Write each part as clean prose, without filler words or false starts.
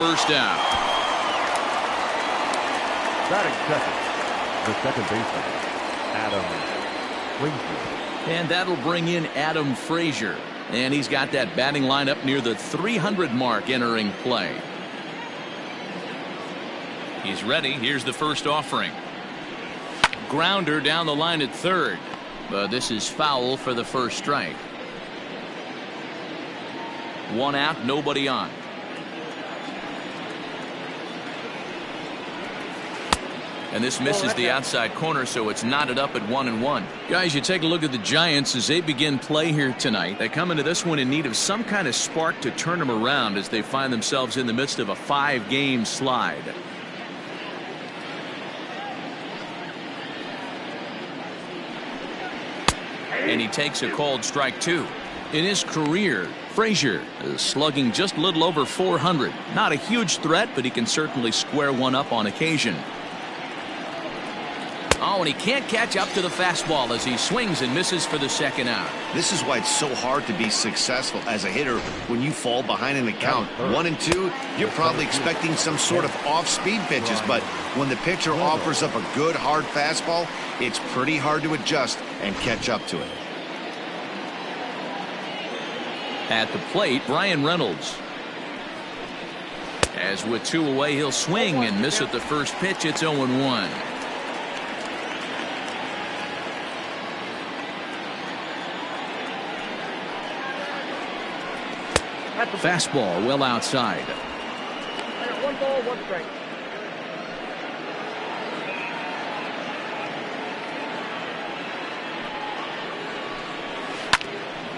First down. Batting second, the second baseman, Adam Frazier. And that'll bring in Adam Frazier. And he's got that batting lineup near the 300 mark entering play. He's ready. Here's the first offering. Grounder down the line at third. But this is foul for the first strike. One out, nobody on. And this misses the outside corner, so it's knotted up at 1-1. Guys, you take a look at the Giants as they begin play here tonight. They come into this one in need of some kind of spark to turn them around as they find themselves in the midst of a 5-game slide. And he takes a called strike 2. In his career, Frazier is slugging just a little over 400. Not a huge threat, but he can certainly square one up on occasion. Oh, and he can't catch up to the fastball as he swings and misses for the second out. This is why it's so hard to be successful as a hitter when you fall behind in the count. 1 and 2, you're probably expecting some sort of off-speed pitches, but when the pitcher offers up a good hard fastball, it's pretty hard to adjust and catch up to it. At the plate, Brian Reynolds. As with 2 away, he'll swing and miss at the first pitch. It's 0-1. Fastball well outside. 1 ball, 1 strike.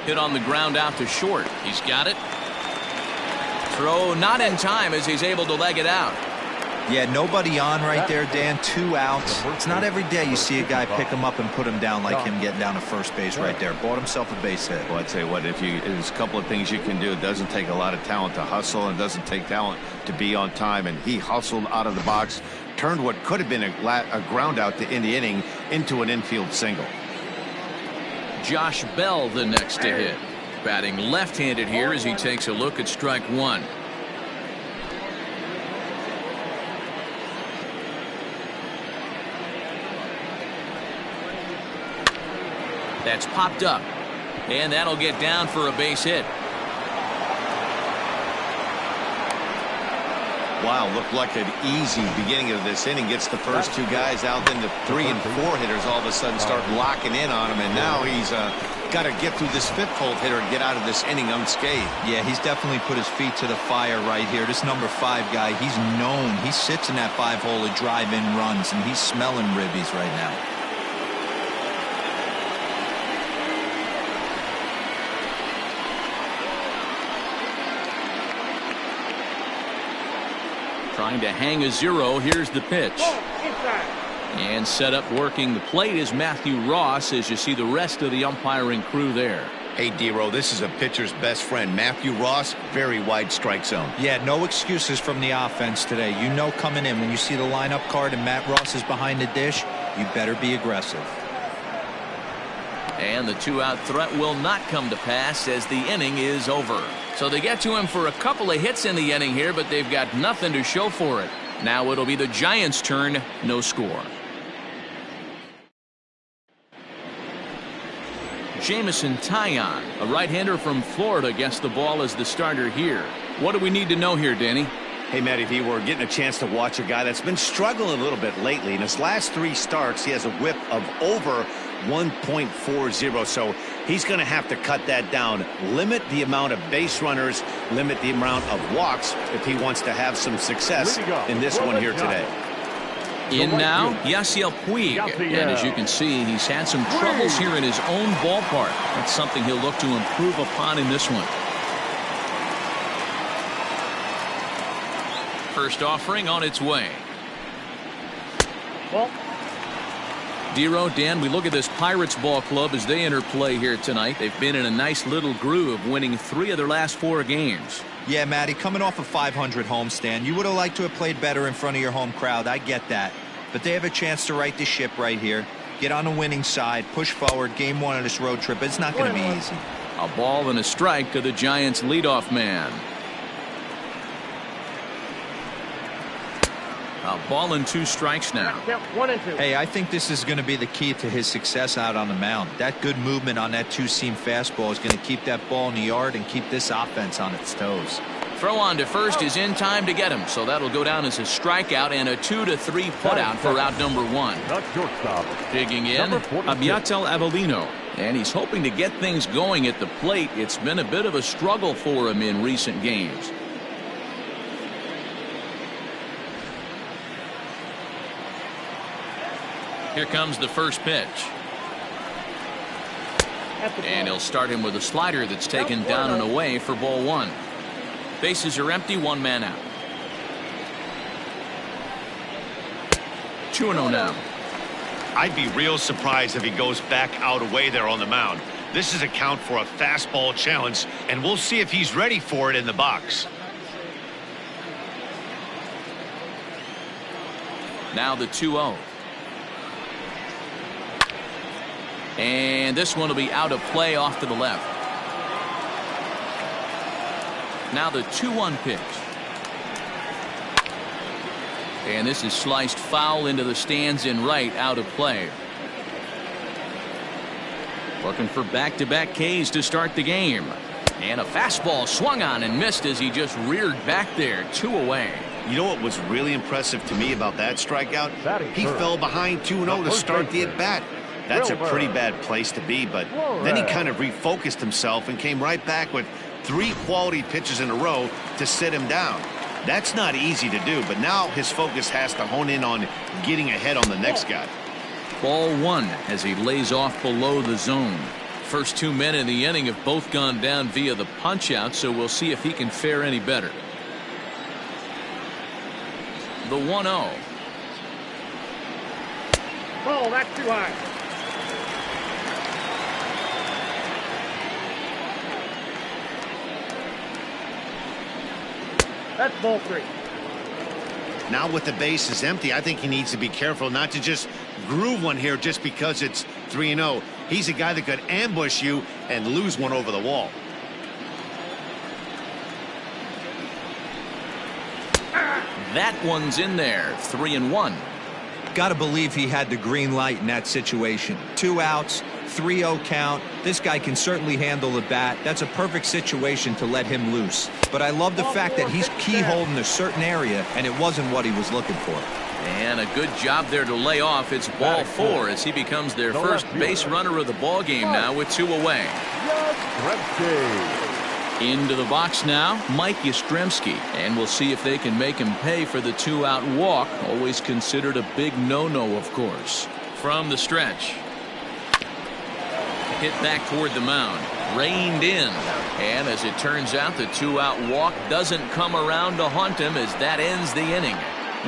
Hit on the ground out to short. He's got it. Throw not in time as he's able to leg it out. Yeah, nobody on right there, Dan. 2 outs. It's not every day you see a guy pick him up and put him down like him getting down to first base right there. Bought himself a base hit. Well, I tell you what, there's a couple of things you can do. It doesn't take a lot of talent to hustle, and it doesn't take talent to be on time. And he hustled out of the box, turned what could have been a ground out to end the inning into an infield single. Josh Bell the next to hit. Batting left-handed here as he takes a look at strike 1. That's popped up. And that'll get down for a base hit. Wow, looked like an easy beginning of this inning. Gets the first 2 guys out, then the 3 and 4 hitters all of a sudden start locking in on him, and now he's got to get through this 5th hole hitter and get out of this inning unscathed. Yeah, he's definitely put his feet to the fire right here. This number 5 guy, he's known. He sits in that 5 hole to drive in runs, and he's smelling ribbies right now. Trying to hang a 0. Here's the pitch. And set up working the plate is Matthew Ross as you see the rest of the umpiring crew there. Hey, D-Row, this is a pitcher's best friend. Matthew Ross, very wide strike zone. Yeah, no excuses from the offense today. You know coming in when you see the lineup card and Matt Ross is behind the dish, you better be aggressive. And the 2-out threat will not come to pass as the inning is over. So they get to him for a couple of hits in the inning here, but they've got nothing to show for it. Now it'll be the Giants' turn. No score. Jamison Taillon, a right-hander from Florida, gets the ball as the starter here. What do we need to know here, Danny? Hey, Matt, if you were getting a chance to watch a guy that's been struggling a little bit lately, in his last 3 starts, he has a whip of over 1.40, so he's going to have to cut that down, limit the amount of base runners, limit the amount of walks if he wants to have some success in this one here today. In now, Yasiel Puig, and as you can see, he's had some troubles here in his own ballpark. That's something he'll look to improve upon in this one. First offering on its way. D-Row, Dan, we look at this Pirates ball club as they enter play here tonight. They've been in a nice little groove, winning 3 of their last 4 games. Yeah, Matty, coming off a 500 homestand, you would have liked to have played better in front of your home crowd. I get that. But they have a chance to right the ship right here. Get on the winning side, push forward, game 1 of this road trip. It's not going to be easy. A ball and a strike to the Giants' leadoff man. A ball and 2 strikes now. Yep, 1 and 2. Hey, I think this is going to be the key to his success out on the mound. That good movement on that 2-seam fastball is going to keep that ball in the yard and keep this offense on its toes. Throw on to first is in time to get him, so that'll go down as a strikeout and a 2-3 putout for out number 1. Not shortstop. Digging in, Number 46. Abiatel Avellino, and he's hoping to get things going at the plate. It's been a bit of a struggle for him in recent games. Here comes the first pitch. And he'll start him with a slider that's taken down and away for ball 1. Bases are empty, 1 man out. 2-0 now. I'd be real surprised if he goes back out away there on the mound. This is a count for a fastball challenge, and we'll see if he's ready for it in the box. Now the 2-0. And this one will be out of play off to the left. Now the 2-1 pitch. And this is sliced foul into the stands in right, out of play. Looking for back-to-back Ks to start the game. And a fastball swung on and missed as he just reared back there. 2 away. You know what was really impressive to me about that strikeout? He fell behind 2-0 to start the at-bat. That's a pretty bad place to be, but then he kind of refocused himself and came right back with 3 quality pitches in a row to sit him down. That's not easy to do, but now his focus has to hone in on getting ahead on the next guy. Ball 1 as he lays off below the zone. First 2 men in the inning have both gone down via the punch-out, so we'll see if he can fare any better. The 1-0. Oh, that's too high. That's ball 3. Now with the bases empty, I think he needs to be careful not to just groove one here just because it's 3-0. He's a guy that could ambush you and lose one over the wall. That one's in there. 3-1. Got to believe he had the green light in that situation. 2 outs, 3-0 count. This guy can certainly handle the bat. That's a perfect situation to let him loose. But I love the fact that he's keyholed in a certain area, and it wasn't what he was looking for. And a good job there to lay off. It's ball 4 as he becomes their first base runner of the ball game now with 2 away. Into the box now, Mike Yastrzemski, and we'll see if they can make him pay for the 2-out walk. Always considered a big no-no, of course. From the stretch. Hit back toward the mound. Reined in. And as it turns out, the 2-out walk doesn't come around to haunt him as that ends the inning.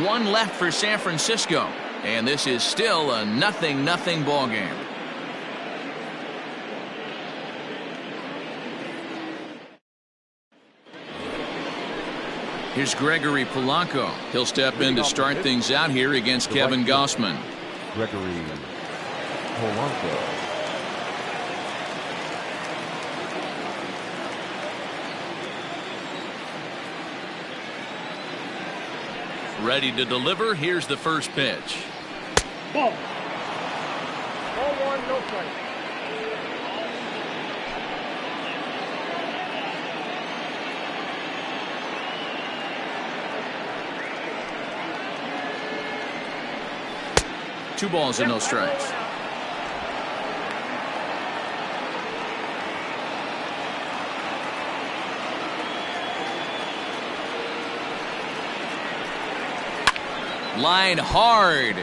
1 left for San Francisco. And this is still a 0-0 ball game. Here's Gregory Polanco. He'll step in to start things out here against Kevin Gausman. Gregory Polanco. Ready to deliver. Here's the first pitch. Ball. Ball 1, no strike. Two balls and no strikes. Line hard,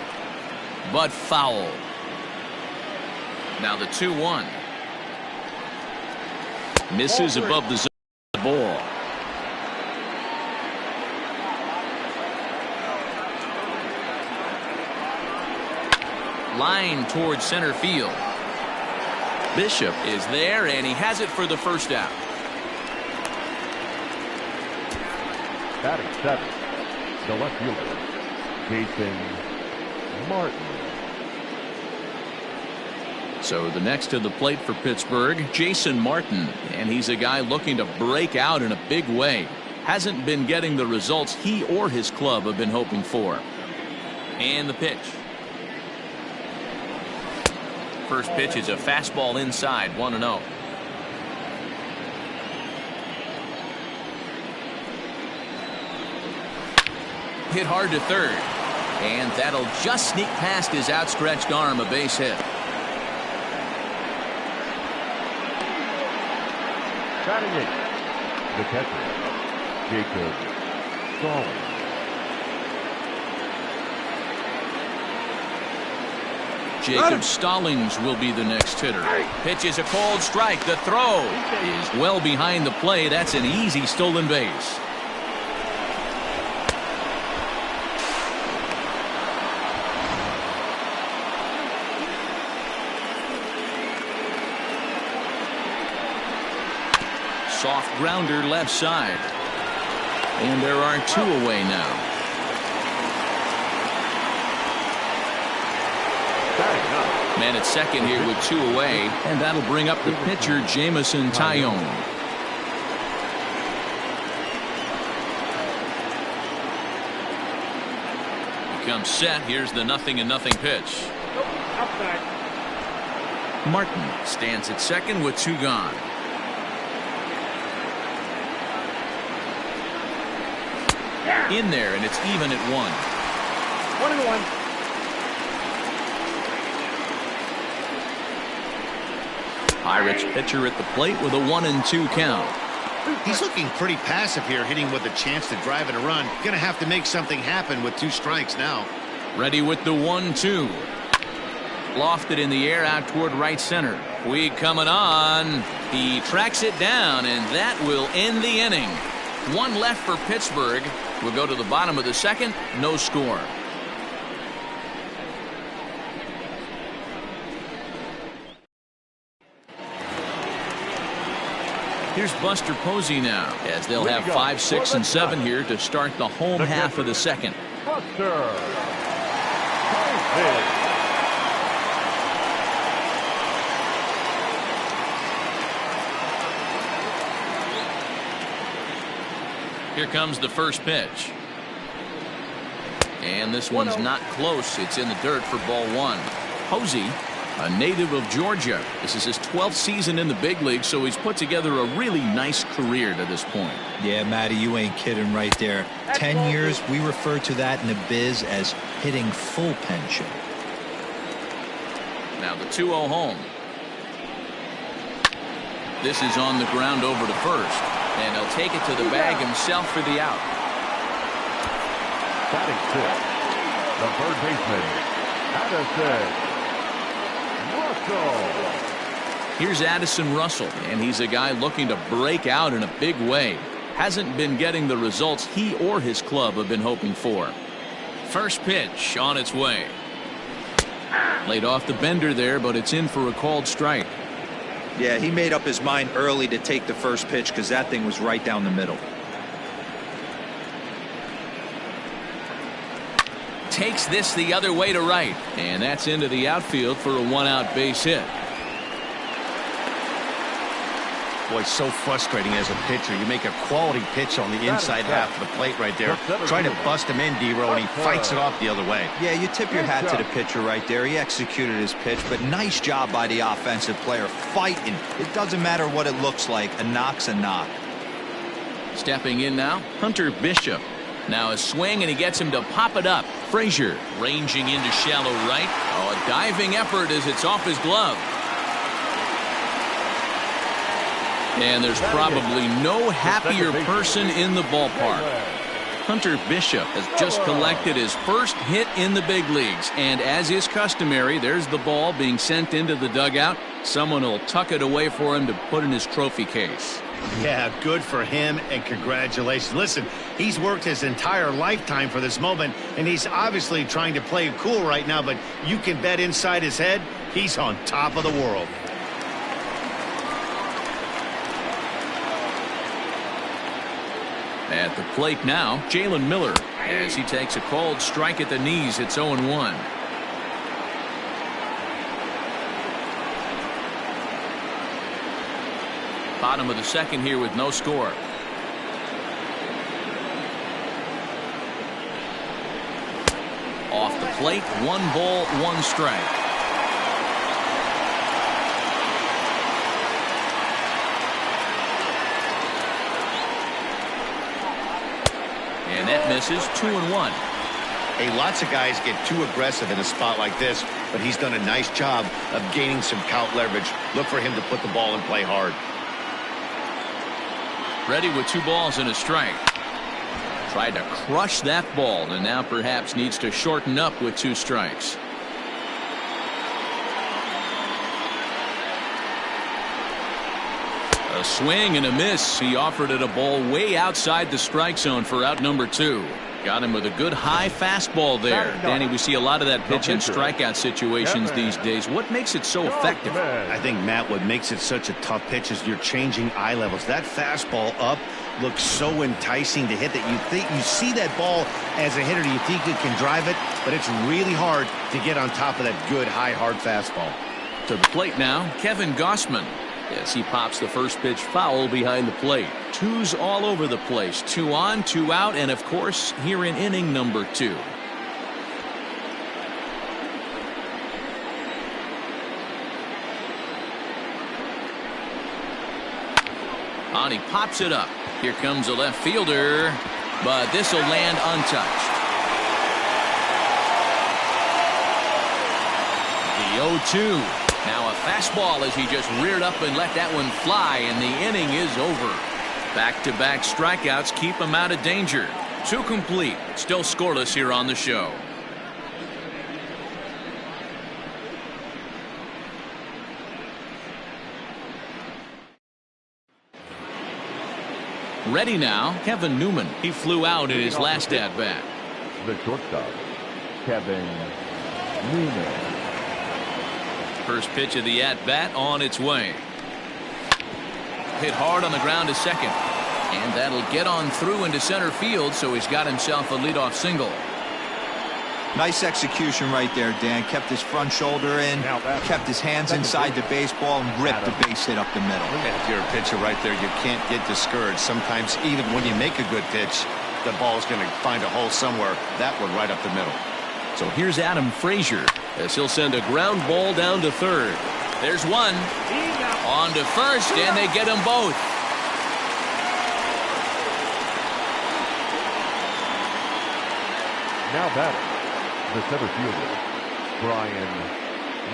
but foul. Now the 2-1. Misses above the zone. Ball. Line towards center field. Bishop is there, and he has it for the first out. Batting 7, the left fielder, Jason Martin. So the next to the plate for Pittsburgh, Jason Martin, and he's a guy looking to break out in a big way. Hasn't been getting the results he or his club have been hoping for. And the pitch. First pitch is a fastball inside, 1-0. Hit hard to third. And that'll just sneak past his outstretched arm, a base hit. Batting eighth, the catcher, Jacob Stallings. Jacob Stallings will be the next hitter. Pitch is a cold strike. The throw is well behind the play. That's an easy stolen base. Soft grounder left side. And there are two away now. Man at second here with two away, and that'll bring up the pitcher, Jamison Tyone. He comes set. Here's the 0-0 pitch. Martin stands at second with two gone. In there, and it's even at 1. 1-1. Pirates pitcher at the plate with a 1-2 count. He's looking pretty passive here, hitting with a chance to drive in a run. Gonna have to make something happen with 2 strikes now. Ready with the 1-2. Lofted in the air out toward right center. Puig coming on. He tracks it down, and that will end the inning. 1 left for Pittsburgh. We'll go to the bottom of the second. No score. Here's Buster Posey now, as they'll have 5, 6, and 7 here to start the home half of the second. Buster Posey. Here comes the first pitch. And this one's not close. It's in the dirt for ball 1. Posey, a native of Georgia. This is his 12th season in the big league, so he's put together a really nice career to this point. Yeah, Matty, you ain't kidding right there. 10 years, we refer to that in the biz as hitting full pension. Now the 2-0 home. This is on the ground over to first, and he'll take it to the bag himself for the out. Batting 6, the third baseman, Addison Russell. Here's Addison Russell, and he's a guy looking to break out in a big way. Hasn't been getting the results he or his club have been hoping for. First pitch on its way. Laid off the bender there, but it's in for a called strike. Yeah, he made up his mind early to take the first pitch because that thing was right down the middle. Takes this the other way to right, and that's into the outfield for a 1-out base hit. Boy, it's so frustrating as a pitcher. You make a quality pitch on the inside half of the plate right there. Trying to bust him in, D-Row, and he fights it off the other way. Yeah, you tip your hat to the pitcher right there. He executed his pitch, but nice job by the offensive player fighting. It doesn't matter what it looks like. A knock's a knock. Stepping in now, Hunter Bishop. Now a swing, and he gets him to pop it up. Frazier ranging into shallow right. Oh, a diving effort as it's off his glove. And there's probably no happier person in the ballpark. Hunter Bishop has just collected his first hit in the big leagues, and as is customary, there's the ball being sent into the dugout. Someone will tuck it away for him to put in his trophy case. Yeah, good for him, and congratulations. Listen, he's worked his entire lifetime for this moment, and he's obviously trying to play it cool right now, but you can bet inside his head, he's on top of the world. At the plate now, Jalen Miller, as he takes a called strike at the knees. It's 0-1. Bottom of the second here with no score. Off the plate, 1 ball, 1 strike. And that misses. 2-1. Hey, lots of guys get too aggressive in a spot like this, but he's done a nice job of gaining some count leverage. Look for him to put the ball in play hard. Ready with 2 balls and a strike. Tried to crush that ball, and now perhaps needs to shorten up with 2 strikes. A swing and a miss. He offered it a ball way outside the strike zone for out number 2. Got him with a good high fastball there. Danny, we see a lot of that pitch in strikeout situations these days. What makes it so effective? I think, Matt, what makes it such a tough pitch is you're changing eye levels. That fastball up looks so enticing to hit that you see that ball as a hitter, you think you can drive it, but it's really hard to get on top of that good high hard fastball. To the plate now, Kevin Gausman. Yes, he pops the first pitch foul behind the plate. 2s all over the place. 2 on, 2 out, and of course here in inning number 2. On, he pops it up. Here comes a left fielder, but this will land untouched. The 0-2. Now a fastball as he just reared up and let that one fly, and the inning is over. Back-to-back strikeouts keep him out of danger. 2 complete. Still scoreless here on the show. Ready now, Kevin Newman. He flew out in his last at-bat. The shortstop, Kevin Newman. First pitch of the at-bat on its way. Hit hard on the ground to second. And that'll get on through into center field, so he's got himself a leadoff single. Nice execution right there, Dan. Kept his front shoulder in, kept his hands inside the baseball, and ripped the base hit up the middle. If you're a pitcher right there, you can't get discouraged. Sometimes even when you make a good pitch, the ball's going to find a hole somewhere. That one right up the middle. So here's Adam Frazier as he'll send a ground ball down to third. There's one. On to first, and they get them both. Now batting, the center fielder, Brian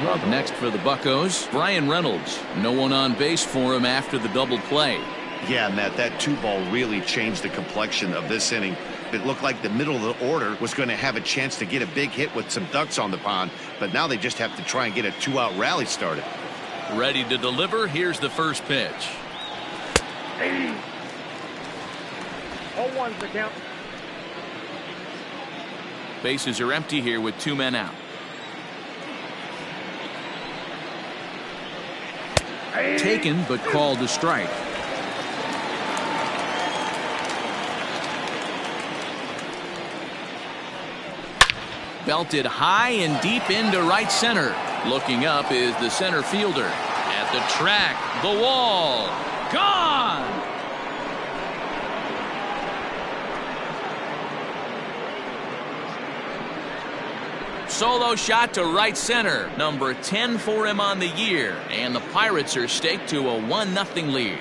Reynolds. Up next for the Buccos, Brian Reynolds. No one on base for him after the double play. Yeah, Matt, that 2-ball really changed the complexion of this inning. It looked like the middle of the order was going to have a chance to get a big hit with some ducks on the pond, but now they just have to try and get a 2-out rally started. Ready to deliver. Here's the first pitch. 0-1's the count. Bases are empty here with 2 men out. Taken, but called a strike. Belted high and deep into right center. Looking up is the center fielder. At the track, the wall, gone! Solo shot to right center. Number 10 for him on the year. And the Pirates are staked to a 1-0 lead.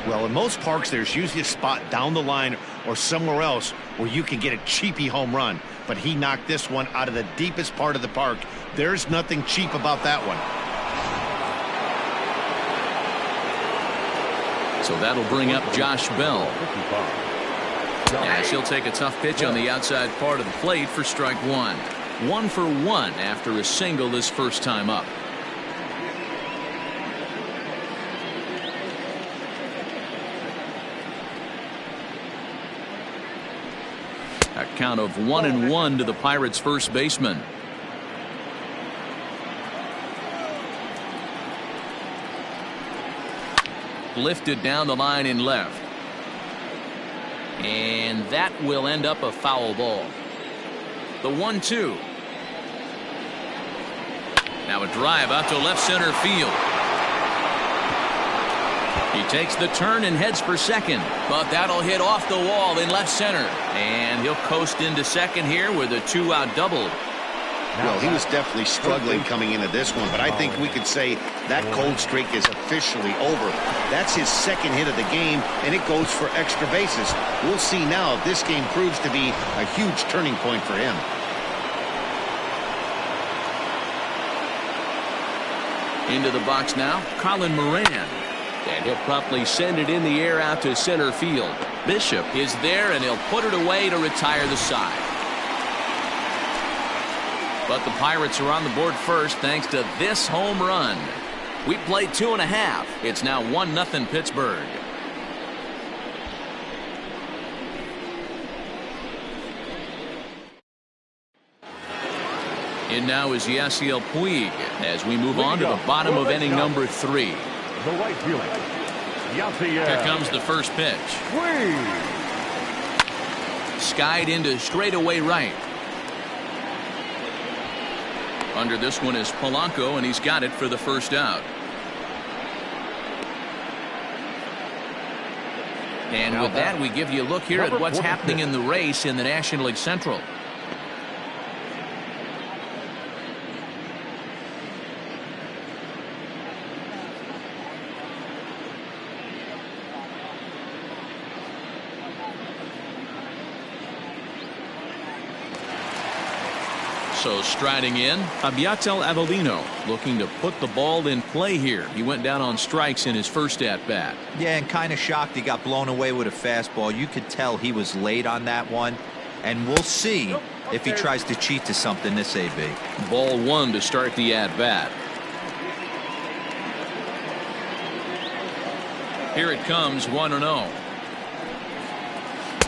Well, in most parks, there's usually a spot down the line or somewhere else where you can get a cheapy home run. But he knocked this one out of the deepest part of the park. There's nothing cheap about that one. So that'll bring up Josh Bell. As he'll take a tough pitch on the outside part of the plate for strike 1. 1 for 1 after a single his first time up. A count of 1-1 to the Pirates' first baseman. Lifted down the line in left. And that will end up a foul ball. The 1-2. Now a drive out to left center field. He takes the turn and heads for second, but that'll hit off the wall in left center. And he'll coast into second here with a 2-out double. Well, he was definitely struggling coming into this one, but I think we could say that cold streak is officially over. That's his second hit of the game, and it goes for extra bases. We'll see now if this game proves to be a huge turning point for him. Into the box now, Colin Moran. And he'll promptly send it in the air out to center field. Bishop is there, and he'll put it away to retire the side. But the Pirates are on the board first thanks to this home run. We played 2.5. It's now 1-0 Pittsburgh. And now is Yasiel Puig as we move on to the bottom of inning number 3. The right fielder, Yasiel. Here comes the first pitch. Puig. Skied into straightaway right. Under this one is Polanco, and he's got it for the first out. And with that, we give you a look here at what's happening in the race in the National League Central. So striding in, Abiatel Avellino looking to put the ball in play here. He went down on strikes in his first at-bat. Yeah, and kind of shocked he got blown away with a fastball. You could tell he was late on that one. And we'll see if he tries to cheat to something this AB. Ball 1 to start the at-bat. Here it comes, 1-0.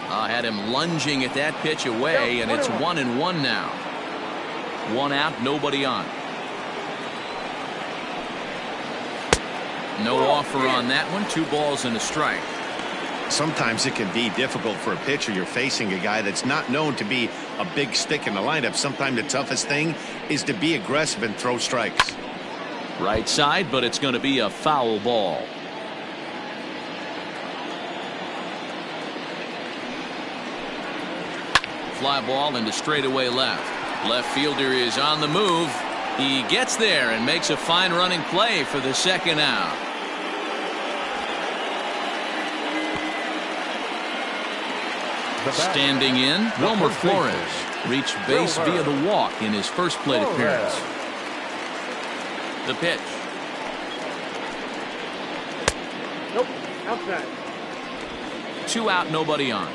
Had him lunging at that pitch away, and it's 1-1 now. 1 out, nobody on. No offer on that one. 2 balls and a strike. Sometimes it can be difficult for a pitcher. You're facing a guy that's not known to be a big stick in the lineup. Sometimes the toughest thing is to be aggressive and throw strikes. Right side, but it's going to be a foul ball. Fly ball into straightaway left. Left fielder is on the move. He gets there and makes a fine running play for the second out. Standing in, Wilmer Flores reached base via the walk in his first plate appearance. The pitch. Nope, outside. 2 out, nobody on.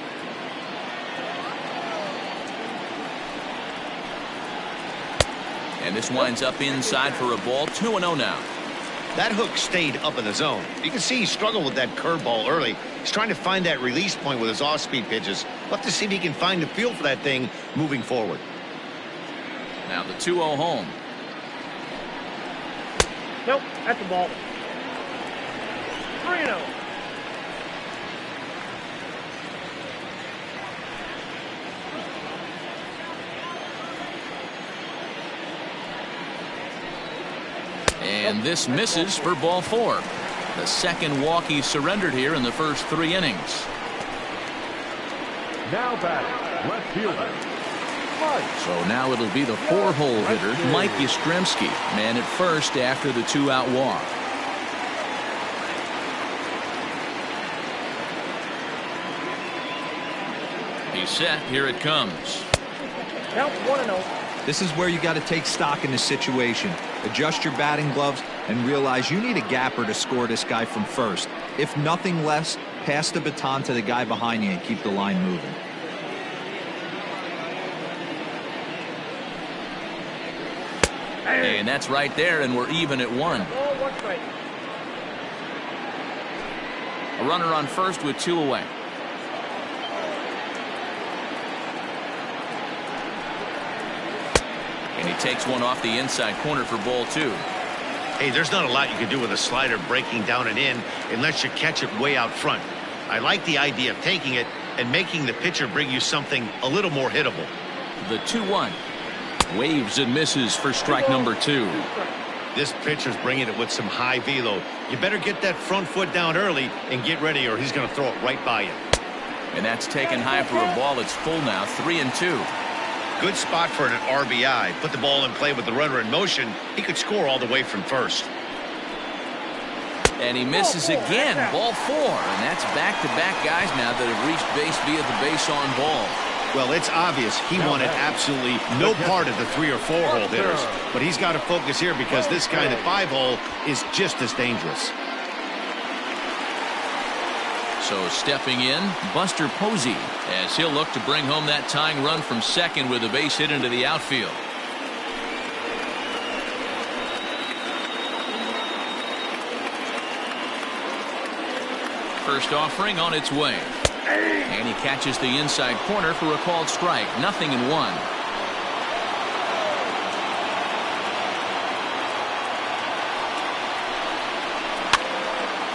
And this winds up inside for a ball. 2-0 now. That hook stayed up in the zone. You can see he struggled with that curveball early. He's trying to find that release point with his off-speed pitches. We'll have to see if he can find the feel for that thing moving forward. Now the 2-0 home. Nope, that's the ball. 3-0. And this misses for ball 4. The second walk he surrendered here in the first 3 innings. Now batting, left fielder, Mike. So now it'll be the 4-hole hitter, Mike Yastrzemski, man at first after the 2-out walk. He's set. Here it comes. Count 1-0. This is where you got to take stock in the situation. Adjust your batting gloves and realize you need a gapper to score this guy from first. If nothing less, pass the baton to the guy behind you and keep the line moving. And that's right there, and we're even at 1. Ball 1 strike. A runner on first with 2 away. And he takes one off the inside corner for ball 2. Hey, there's not a lot you can do with a slider breaking down and in unless you catch it way out front. I like the idea of taking it and making the pitcher bring you something a little more hittable. The 2-1. Waves and misses for strike number 2. This pitcher's bringing it with some high velo. You better get that front foot down early and get ready, or he's going to throw it right by you. And that's taken high for a ball. It's full now, 3-2. Good spot for an RBI. Put the ball in play with the runner in motion. He could score all the way from first. And he misses again. Ball 4. And that's back-to-back guys now that have reached base via the base on ball. Well, it's obvious he wanted absolutely no part of the 3 or 4 hole hitters. But he's got to focus here because this kind of 5 hole is just as dangerous. So stepping in, Buster Posey, as he'll look to bring home that tying run from second with a base hit into the outfield. First offering on its way. And he catches the inside corner for a called strike. 0-1.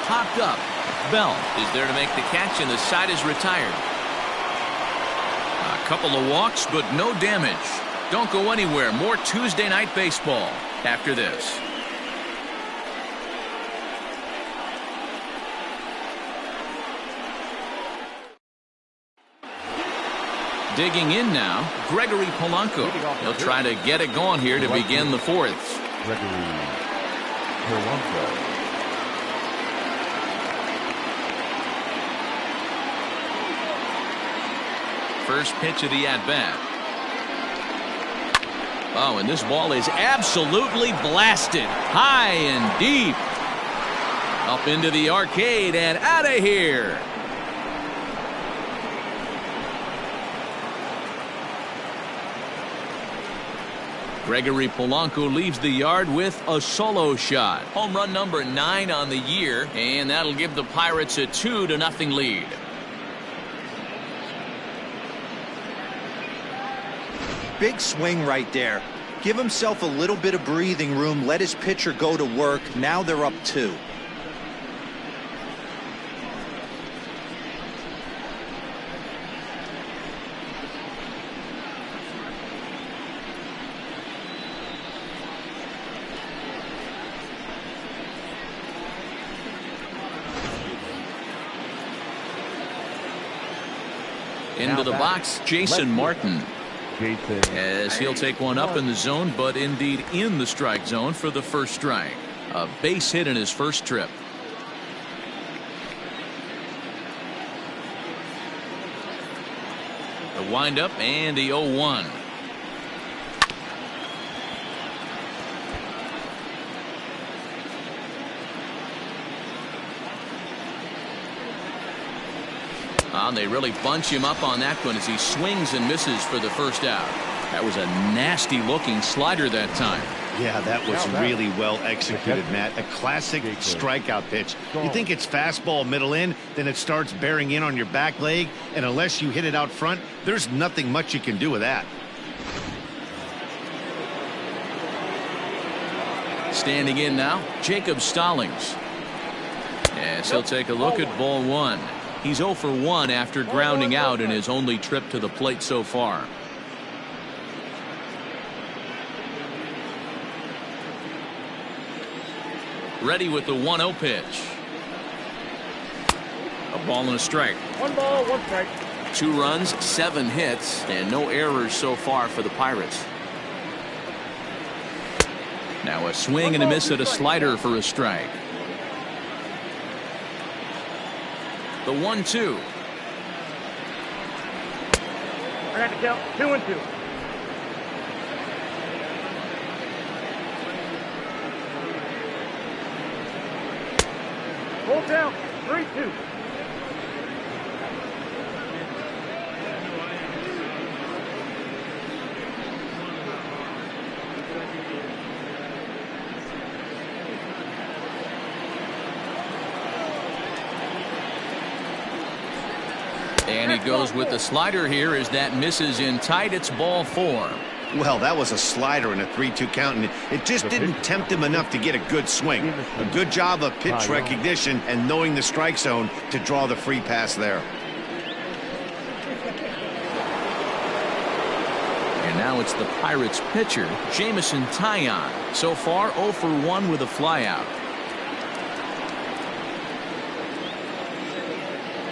Popped up. Bell is there to make the catch, and the side is retired. A couple of walks, but no damage. Don't go anywhere. More Tuesday night baseball after this. Digging in now, Gregory Polanco. He'll try to get it going here to begin the 4th. Gregory Polanco. First pitch of the at-bat. Oh, and this ball is absolutely blasted. High and deep. Up into the arcade and out of here. Gregory Polanco leaves the yard with a solo shot. Home run number 9 on the year, and that'll give the Pirates a 2-0 lead. Big swing right there. Give himself a little bit of breathing room. Let his pitcher go to work. Now they're up 2. Into the box, Jason Martin. As he'll take one up in the zone, but indeed in the strike zone for the first strike. A base hit in his first trip. The windup and the 0-1. They really bunch him up on that one as he swings and misses for the first out. That was a nasty looking slider that time. Yeah, that was really well executed, Matt. A classic strikeout pitch. You think it's fastball middle in, then it starts bearing in on your back leg, and unless you hit it out front, there's nothing much you can do with that. Standing in now, Jacob Stallings. As he'll take a look at ball 1. He's 0 for 1 after grounding out in his only trip to the plate so far. Ready with the 1-0 pitch. A ball and a strike. 1 ball, 1 strike. 2 runs, 7 hits, and no errors so far for the Pirates. Now a swing and a miss at a slider for a strike. The 1-2. I got to count 2-2. Full count 3-2. And he goes with the slider here as that misses in tight. It's ball 4. Well, that was a slider in a 3-2 count, and it just didn't tempt him enough to get a good swing. A good job of pitch recognition and knowing the strike zone to draw the free pass there. And Now it's the Pirates pitcher, Jamison Taillon. So far 0 for 1 with a flyout.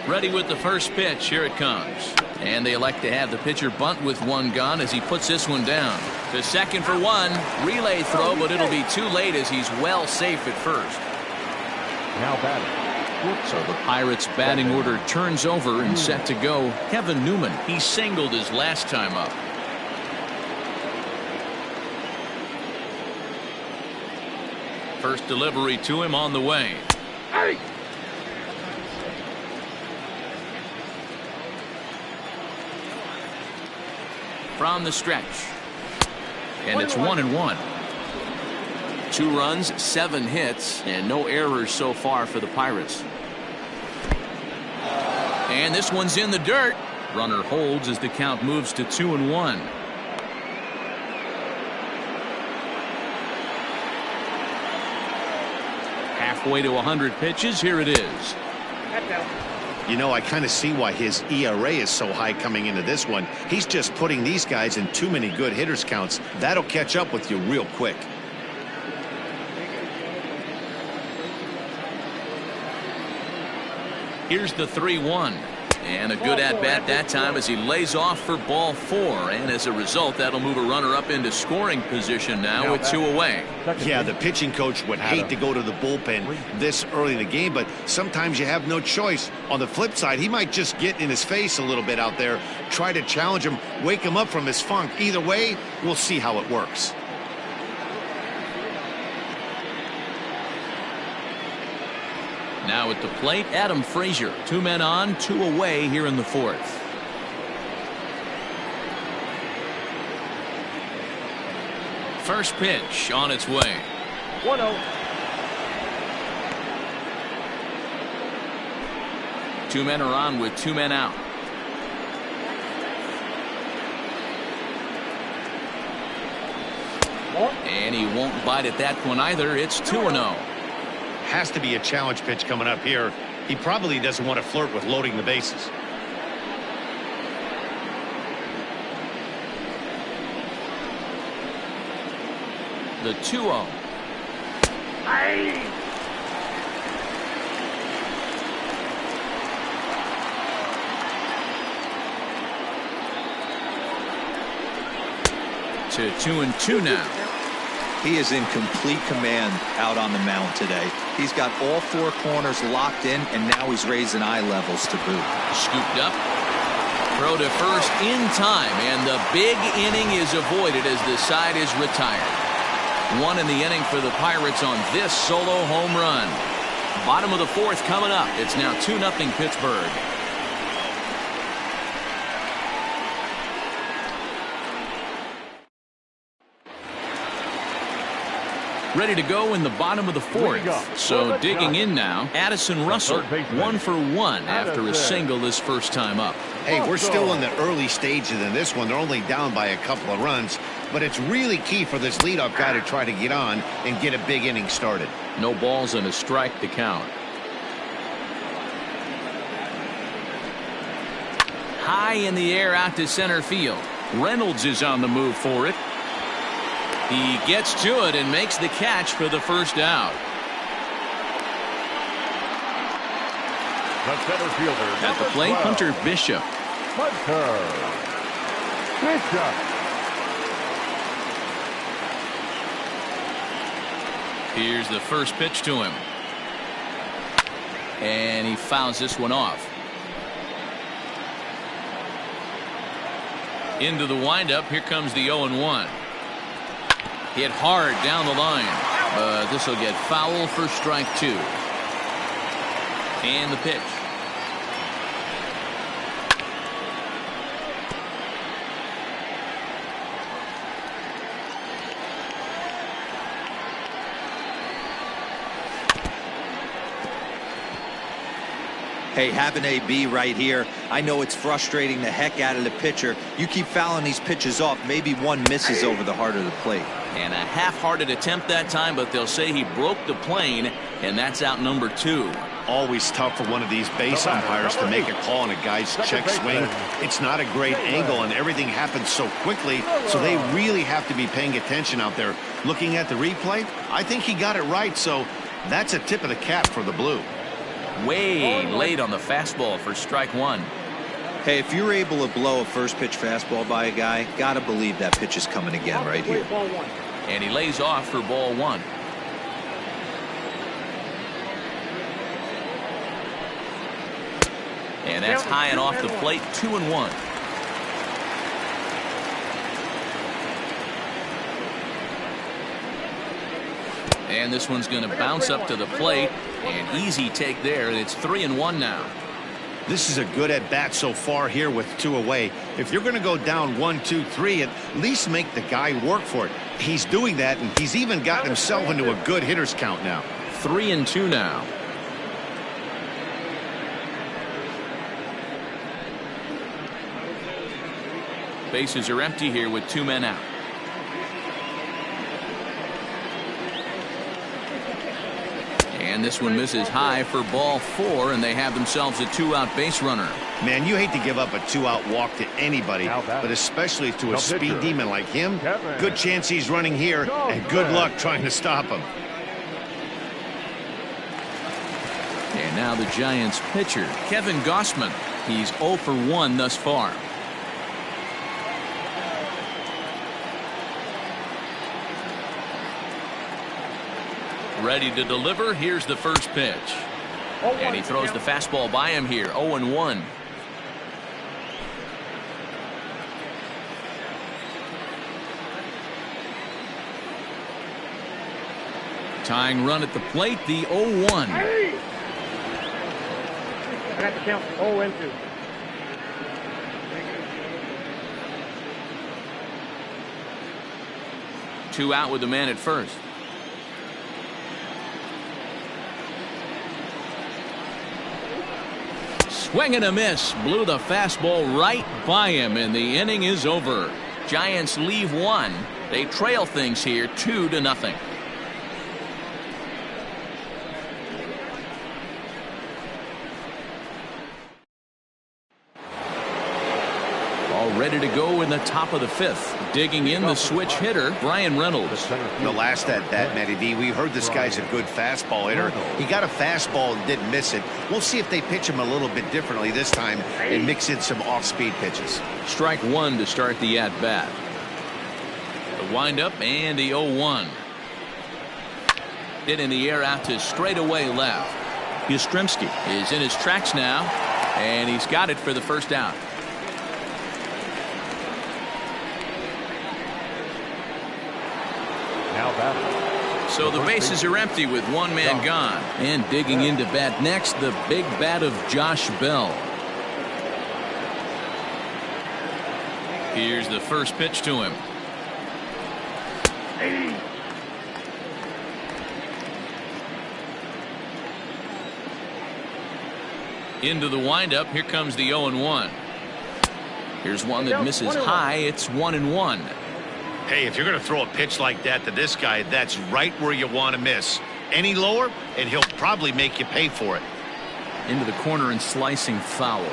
Ready with the first pitch. Here it comes. And they elect to have the pitcher bunt with one gone as he puts this one down. To second for one. Relay throw, but it'll be too late as he's well safe at first. Now batting. So the Pirates batting order turns over and set to go. Kevin Newman. He singled his last time up. First delivery to him on the way. Hey! From the stretch. And it's 1-1. 2 runs, 7 hits, and no errors so far for the Pirates. And this one's in the dirt. Runner holds as the count moves to 2-1. Halfway to 100 pitches. Here it is. That's out. You know, I kind of see why his ERA is so high coming into this one. He's just putting these guys in too many good hitters counts. That'll catch up with you real quick. Here's the 3-1. And a good at-bat that time as he lays off for ball 4. And as a result, that'll move a runner up into scoring position now with 2 away. Yeah, the pitching coach would hate to go to the bullpen this early in the game, but sometimes you have no choice. On the flip side, he might just get in his face a little bit out there, try to challenge him, wake him up from his funk. Either way, we'll see how it works. Now at the plate, Adam Frazier. 2 men on, 2 away here in the 4th. First pitch on its way. 1-0. 2 men are on with 2 men out. And he won't bite at that one either. It's 2-0. Has to be a challenge pitch coming up here. He probably doesn't want to flirt with loading the bases. The 2-0. Hey! To 2-2 now. He is in complete command out on the mound today. He's got all 4 corners locked in, and now he's raising eye levels to boot. Scooped up. Throw to first in time, and the big inning is avoided as the side is retired. 1 in the inning for the Pirates on this solo home run. Bottom of the 4th coming up. It's now 2-0 Pittsburgh. Ready to go in the bottom of the 4th. So digging in now, Addison Russell. 1 for 1 after a single his first time up. Hey, we're still in the early stages in this one. They're only down by a couple of runs, but it's really key for this leadoff guy to try to get on and get a big inning started. No balls and a strike to count. High in the air out to center field. Reynolds is on the move for it. He gets to it and makes the catch for the first out. The center fielder. At the plate, Hunter Bishop. Hunter Bishop. Here's the first pitch to him. And he fouls this one off. Into the windup. Here comes the 0-1. Hit hard down the line, but this will get foul for strike 2. And the pitch. Hey, having AB right here, I know it's frustrating the heck out of the pitcher. You keep fouling these pitches off, maybe one misses over the heart of the plate. And a half-hearted attempt that time, but they'll say he broke the plane, and that's out number 2. Always tough for one of these base umpires to make a call on a guy's check swing. It's not a great angle, and everything happens so quickly, so they really have to be paying attention out there. Looking at the replay, I think he got it right, so that's a tip of the cap for the blue. Way late on the fastball for strike one. Hey, if you're able to blow a first pitch fastball by a guy, gotta believe that pitch is coming again right here. And he lays off for ball one. And that's high and off the plate, 2-1. And this one's going to bounce up to the plate. An easy take there, and it's 3-1 now. This is a good at bat so far here with 2 away. If you're going to go down 1, 2, 3, at least make the guy work for it. He's doing that, and he's even gotten himself into a good hitter's count now. 3-2 now. Bases are empty here with 2 men out. And this one misses high for ball 4, and they have themselves a 2-out base runner. Man, you hate to give up a 2-out walk to anybody, but especially to a speed demon like him. Good chance he's running here, and good luck trying to stop him. And now the Giants pitcher, Kevin Gausman. He's 0 for 1 thus far. Ready to deliver. Here's the first pitch. And he throws the fastball by him here. 0-1. Tying run at the plate, the 0-1. I got the count 0-2. Two out with the man at first. Swing and a miss. Blew the fastball right by him, and the inning is over. Giants leave 1. They trail things here 2-0. All ready to go in the top of the 5th. Digging in the switch hitter, Brian Reynolds. The last at bat, Matty D, we heard this guy's a good fastball hitter. He got a fastball and didn't miss it. We'll see if they pitch him a little bit differently this time and mix in some off-speed pitches. Strike 1 to start the at-bat. The windup and the 0-1. Hit in the air out to straightaway left. Yastrzemski is in his tracks now, and he's got it for the first out. So the bases are empty with 1 man gone. And digging into bat next, the big bat of Josh Bell. Here's the first pitch to him. Into the windup. Here comes the 0-1. Here's one that misses high. It's 1-1. Hey, if you're going to throw a pitch like that to this guy, that's right where you want to miss. Any lower, and he'll probably make you pay for it. Into the corner and slicing foul.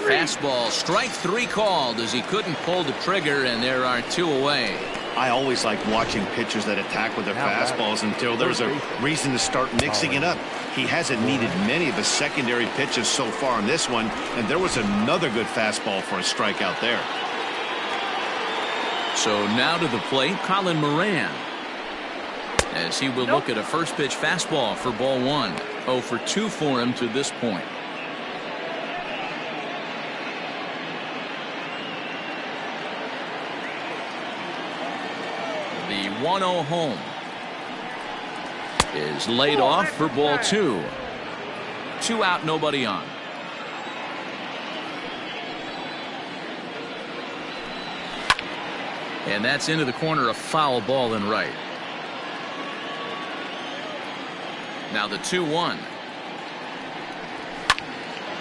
Fastball, strike 3 called as he couldn't pull the trigger, and there are 2 away. I always like watching pitchers that attack with their fastballs until there's a reason to start mixing it up. He hasn't needed many of his secondary pitches so far in this one, and there was another good fastball for a strikeout there. So now to the plate, Colin Moran, as he will look at a first pitch fastball for ball 1. 0 for 2 for him to this point. The 1-0 home is laid off for ball 2. 2 out, nobody on. And that's into the corner, a foul ball and right. Now the 2-1.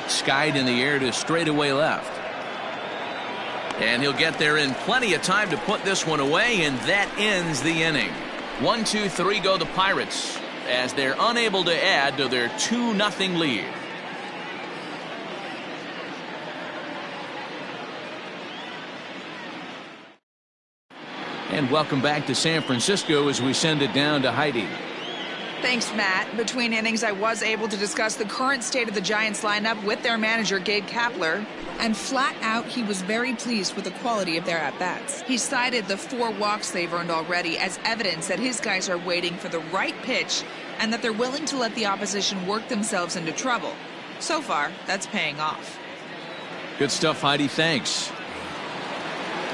Skied in the air to straightaway left. And he'll get there in plenty of time to put this one away, and that ends the inning. 1-2-3 go the Pirates as they're unable to add to their 2-0 lead. And welcome back to San Francisco as we send it down to Heidi. Thanks, Matt. Between innings, I was able to discuss the current state of the Giants lineup with their manager, Gabe Kapler. And flat out, he was very pleased with the quality of their at-bats. He cited the 4 walks they've earned already as evidence that his guys are waiting for the right pitch and that they're willing to let the opposition work themselves into trouble. So far, that's paying off. Good stuff, Heidi. Thanks.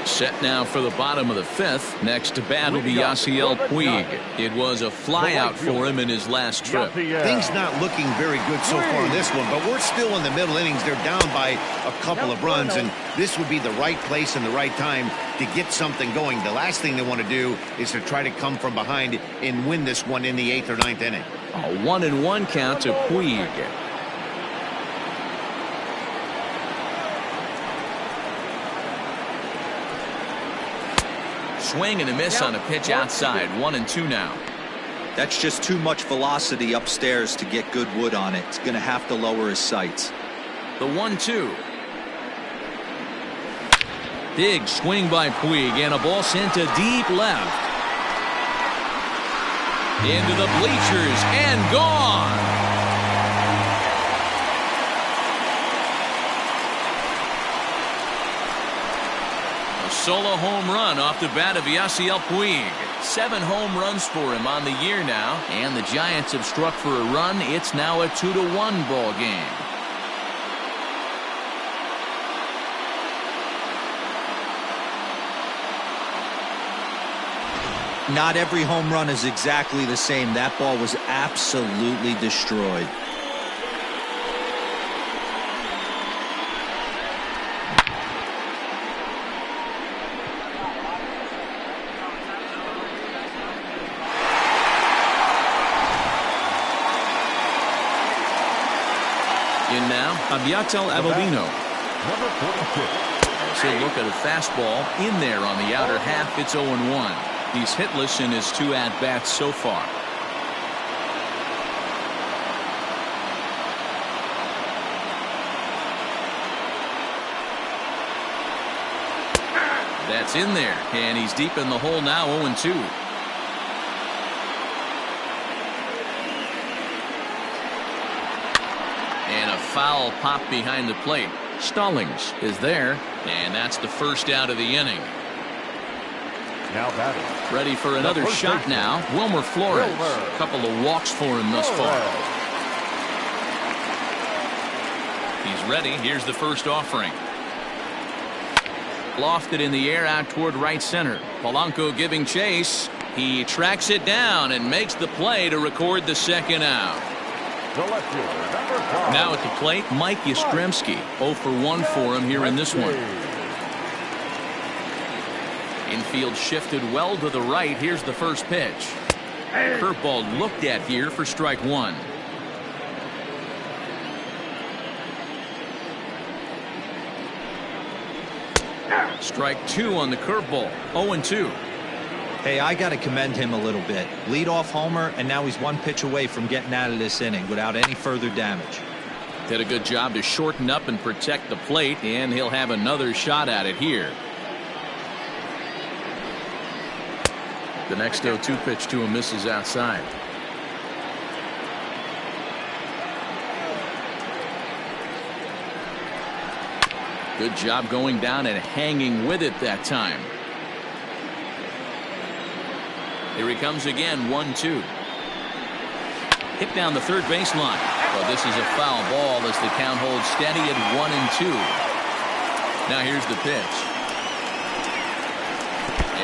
Set now for the bottom of the 5th. Next to bat will be Yasiel Puig. It was a flyout for him in his last trip. Things not looking very good so far in this one, but we're still in the middle innings. They're down by a couple of runs, and this would be the right place and the right time to get something going. The last thing they want to do is to try to come from behind and win this one in the 8th or 9th inning. A 1-1 count to Puig. Swing and a miss on a pitch outside. 1-2 now. That's just too much velocity upstairs to get good wood on it. It's going to have to lower his sights. The 1-2. Big swing by Puig and a ball sent to deep left. Into the bleachers and gone. Solo home run off the bat of Yasiel Puig. 7 home runs for him on the year now, and the Giants have struck for a run. It's now a 2-1 ball game. Not every home run is exactly the same. That ball was absolutely destroyed. In now, Abiatel Abelino. Number 46. So look at a fastball in there on the outer half. It's 0-1. He's hitless in his 2 at-bats so far. That's in there, and he's deep in the hole now. 0-2. And a foul pop behind the plate. Stallings is there, and that's the first out of the inning. Now batting. Ready for another shot now. Wilmer Flores. A couple of walks for him thus far. He's ready. Here's the first offering. Lofted in the air out toward right center. Polanco giving chase. He tracks it down and makes the play to record the second out. Now at the plate, Mike Yastrzemski. 0 for 1 for him here in this one. Infield shifted well to the right. Here's the first pitch. Curveball looked at here for strike 1. Strike 2 on the curveball. 0-2. Hey, I got to commend him a little bit. Leadoff homer, and now he's 1 pitch away from getting out of this inning without any further damage. Did a good job to shorten up and protect the plate, and he'll have another shot at it here. The next 0-2 pitch to him misses outside. Good job going down and hanging with it that time. Here he comes again. 1-2. Hit down the third baseline. Well, this is a foul ball as the count holds steady at 1-2. Now here's the pitch.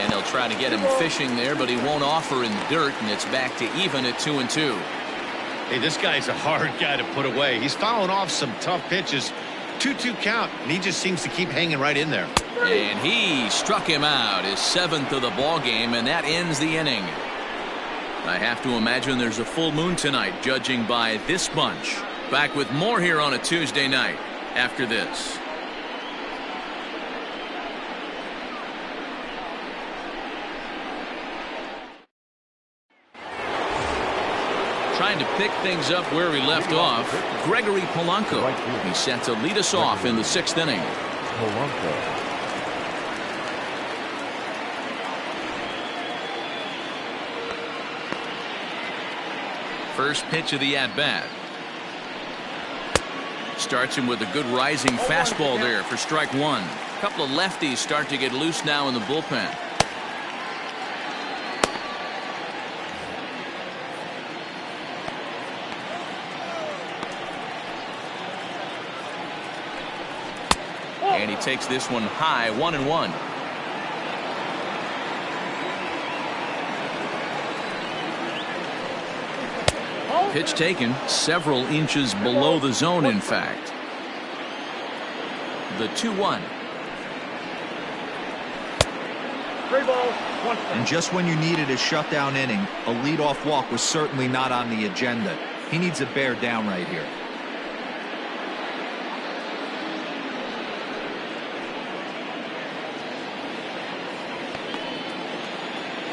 And they'll try to get him fishing there, but he won't offer in the dirt, and it's back to even at 2-2. Hey, this guy's a hard guy to put away. He's fouling off some tough pitches. 2-2 count, and he just seems to keep hanging right in there. And he struck him out, his 7th of the ball game, and that ends the inning. I have to imagine there's a full moon tonight, judging by this bunch. Back with more here on a Tuesday night after this. Trying to pick things up where he left off, Gregory Polanco. He's set to lead us off in the 6th inning. Polanco. First pitch of the at-bat. Starts him with a good rising fastball there for strike one. A couple of lefties start to get loose now in the bullpen. And he takes this one high, 1-1. Pitch taken several inches below the zone, in fact. The 2-1. 3 balls, 1 strike. And just when you needed a shutdown inning, a leadoff walk was certainly not on the agenda. He needs to bear down right here.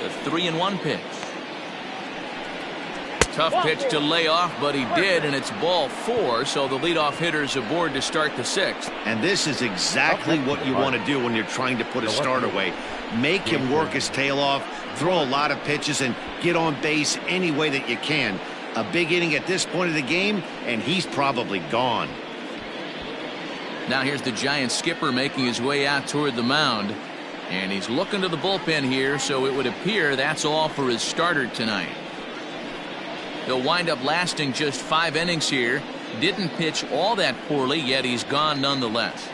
The 3-1 pitch. Tough pitch to lay off, but he did, and it's ball 4, so the leadoff hitter's aboard to start the 6th. And this is exactly what you want to do when you're trying to put a start away. Make him work his tail off, throw a lot of pitches, and get on base any way that you can. A big inning at this point of the game, and he's probably gone. Now here's the Giants skipper making his way out toward the mound. And he's looking to the bullpen here, so it would appear that's all for his starter tonight. He'll wind up lasting just 5 innings here. Didn't pitch all that poorly, yet he's gone nonetheless.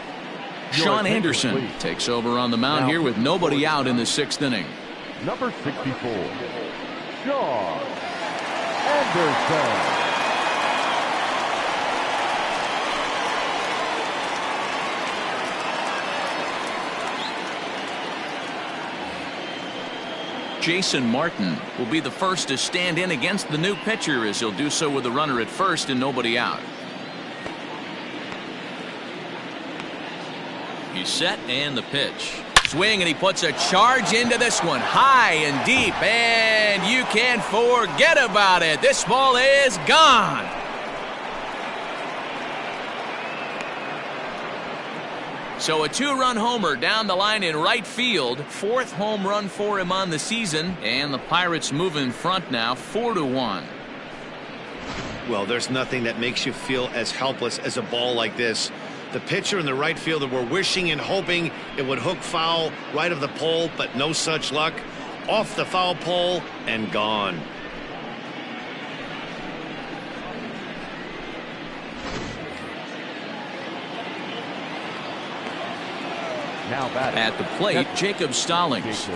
Sean Anderson takes over on the mound here with nobody out in the 6th inning. Number 64, Sean Anderson. Jason Martin will be the first to stand in against the new pitcher, as he'll do so with a runner at first and nobody out. He's set, and the pitch. Swing, and he puts a charge into this one, high and deep, and you can't forget about it. This ball is gone. So a 2-run homer down the line in right field. 4th home run for him on the season. And the Pirates move in front now, 4-1. Well, there's nothing that makes you feel as helpless as a ball like this. The pitcher and the right fielder were wishing and hoping it would hook foul right of the pole, but no such luck. Off the foul pole and gone. Now batting at the plate, Jacob Stallings.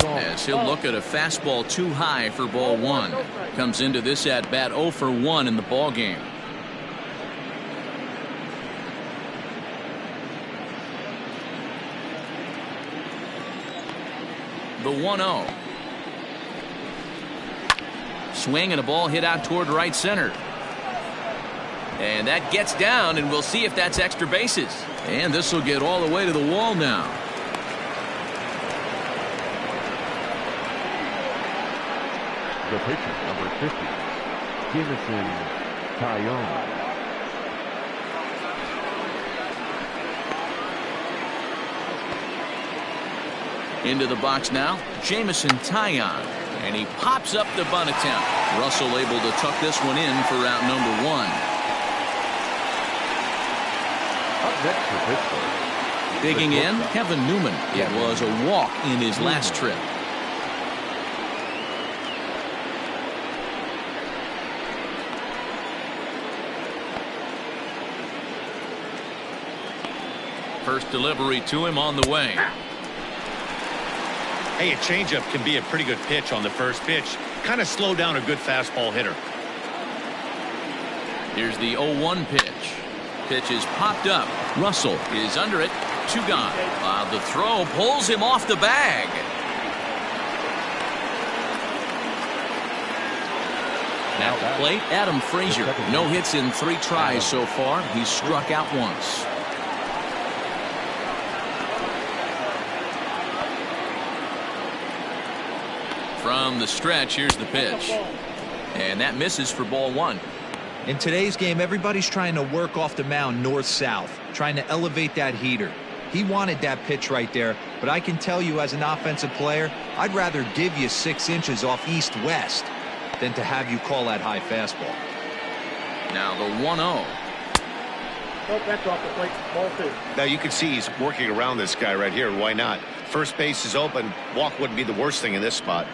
As he'll look at a fastball too high for ball 1. Comes into this at bat 0 for 1 in the ball game. The 1-0. Swing and a ball hit out toward right center. And that gets down, and we'll see if that's extra bases. And this will get all the way to the wall now. The pitcher, number 50, Jamison Tyone. Into the box now, Jamison Tyone. And he pops up the bunt attempt. Russell able to tuck this one in for out number 1. Up next for Pittsburgh. Digging in, Kevin Newman. It was a walk in his last trip. First delivery to him on the way. Hey, a changeup can be a pretty good pitch on the first pitch. Kind of slow down a good fastball hitter. Here's the 0-1 pitch. Pitch is popped up. Russell is under it. 2 gone. The throw pulls him off the bag. At the plate, Adam Frazier. No hits in 3 tries so far. He's struck out once. From the stretch, here's the pitch. And that misses for ball one. In today's game, everybody's trying to work off the mound north-south, trying to elevate that heater. He wanted that pitch right there, but I can tell you as an offensive player, I'd rather give you 6 inches off east-west than to have you call that high fastball. Now the 1-0. Oh, that's off the plate. Ball 2. Now you can see he's working around this guy right here. Why not? First base is open. Walk wouldn't be the worst thing in this spot.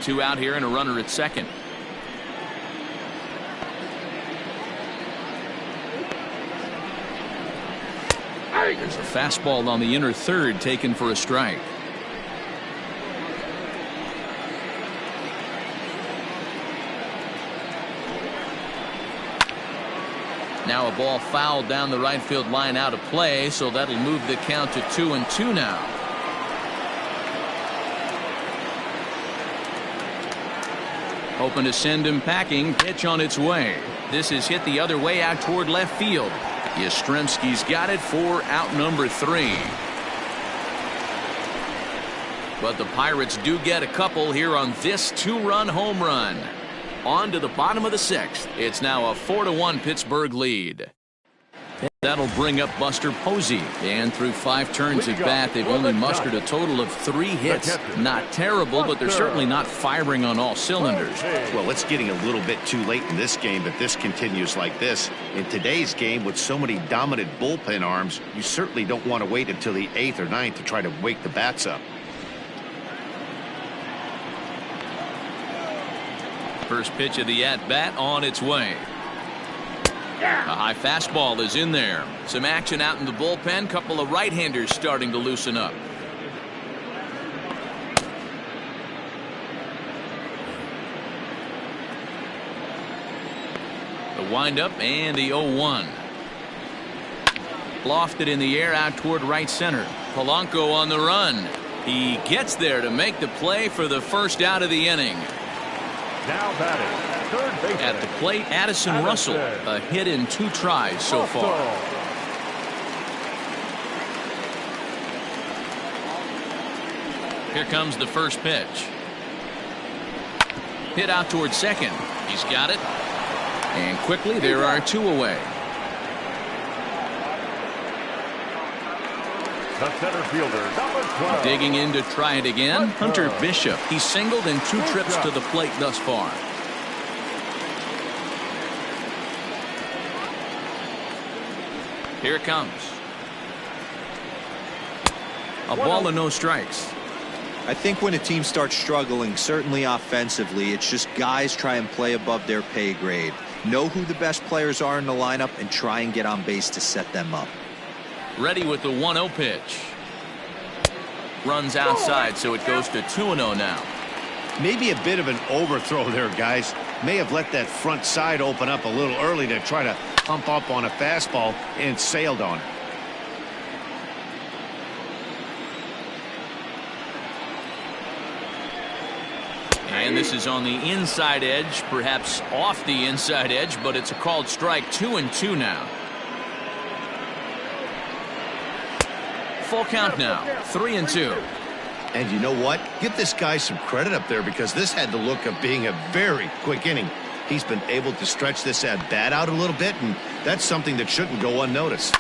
2 out here and a runner at second. There's a fastball on the inner third taken for a strike. Now a ball fouled down the right field line out of play, so that'll move the count to 2-2 now. Hoping to send him packing. Pitch on its way. This is hit the other way out toward left field. Yastrzemski's got it for out number 3. But the Pirates do get a couple here on this 2-run home run. On to the bottom of the 6th. It's now a 4-1 Pittsburgh lead. That'll bring up Buster Posey. And through 5 turns at bat, they've only mustered a total of 3 hits. Not terrible, but they're certainly not firing on all cylinders. Well, it's getting a little bit too late in this game if this continues like this. In today's game, with so many dominant bullpen arms, you certainly don't want to wait until the 8th or 9th to try to wake the bats up. First pitch of the at-bat on its way. A high fastball is in there. Some action out in the bullpen. Couple of right-handers starting to loosen up. The windup and the 0-1. Lofted in the air out toward right center. Polanco on the run. He gets there to make the play for the first out of the inning. Now batting, third base. At the plate, Addison Russell, a hit in 2 tries so far. Here comes the first pitch. Hit out toward second. He's got it. And quickly there are 2 away. The center fielder, number 12. Digging in to try it again, Hunter Bishop. He's singled in 2 trips to the plate thus far. Here it comes. A ball and no strikes. I think when a team starts struggling, certainly offensively, it's just guys try and play above their pay grade. Know who the best players are in the lineup and try and get on base to set them up. Ready with the 1-0 pitch. Runs outside, so it goes to 2-0 now. Maybe a bit of an overthrow there, guys. May have let that front side open up a little early to try to pump up on a fastball and sailed on it. And this is on the inside edge, perhaps off the inside edge, but it's a called strike. 2-2 now. Full count now. 3-2. And you know what? Give this guy some credit up there because this had the look of being a very quick inning. He's been able to stretch this at bat out a little bit, and that's something that shouldn't go unnoticed.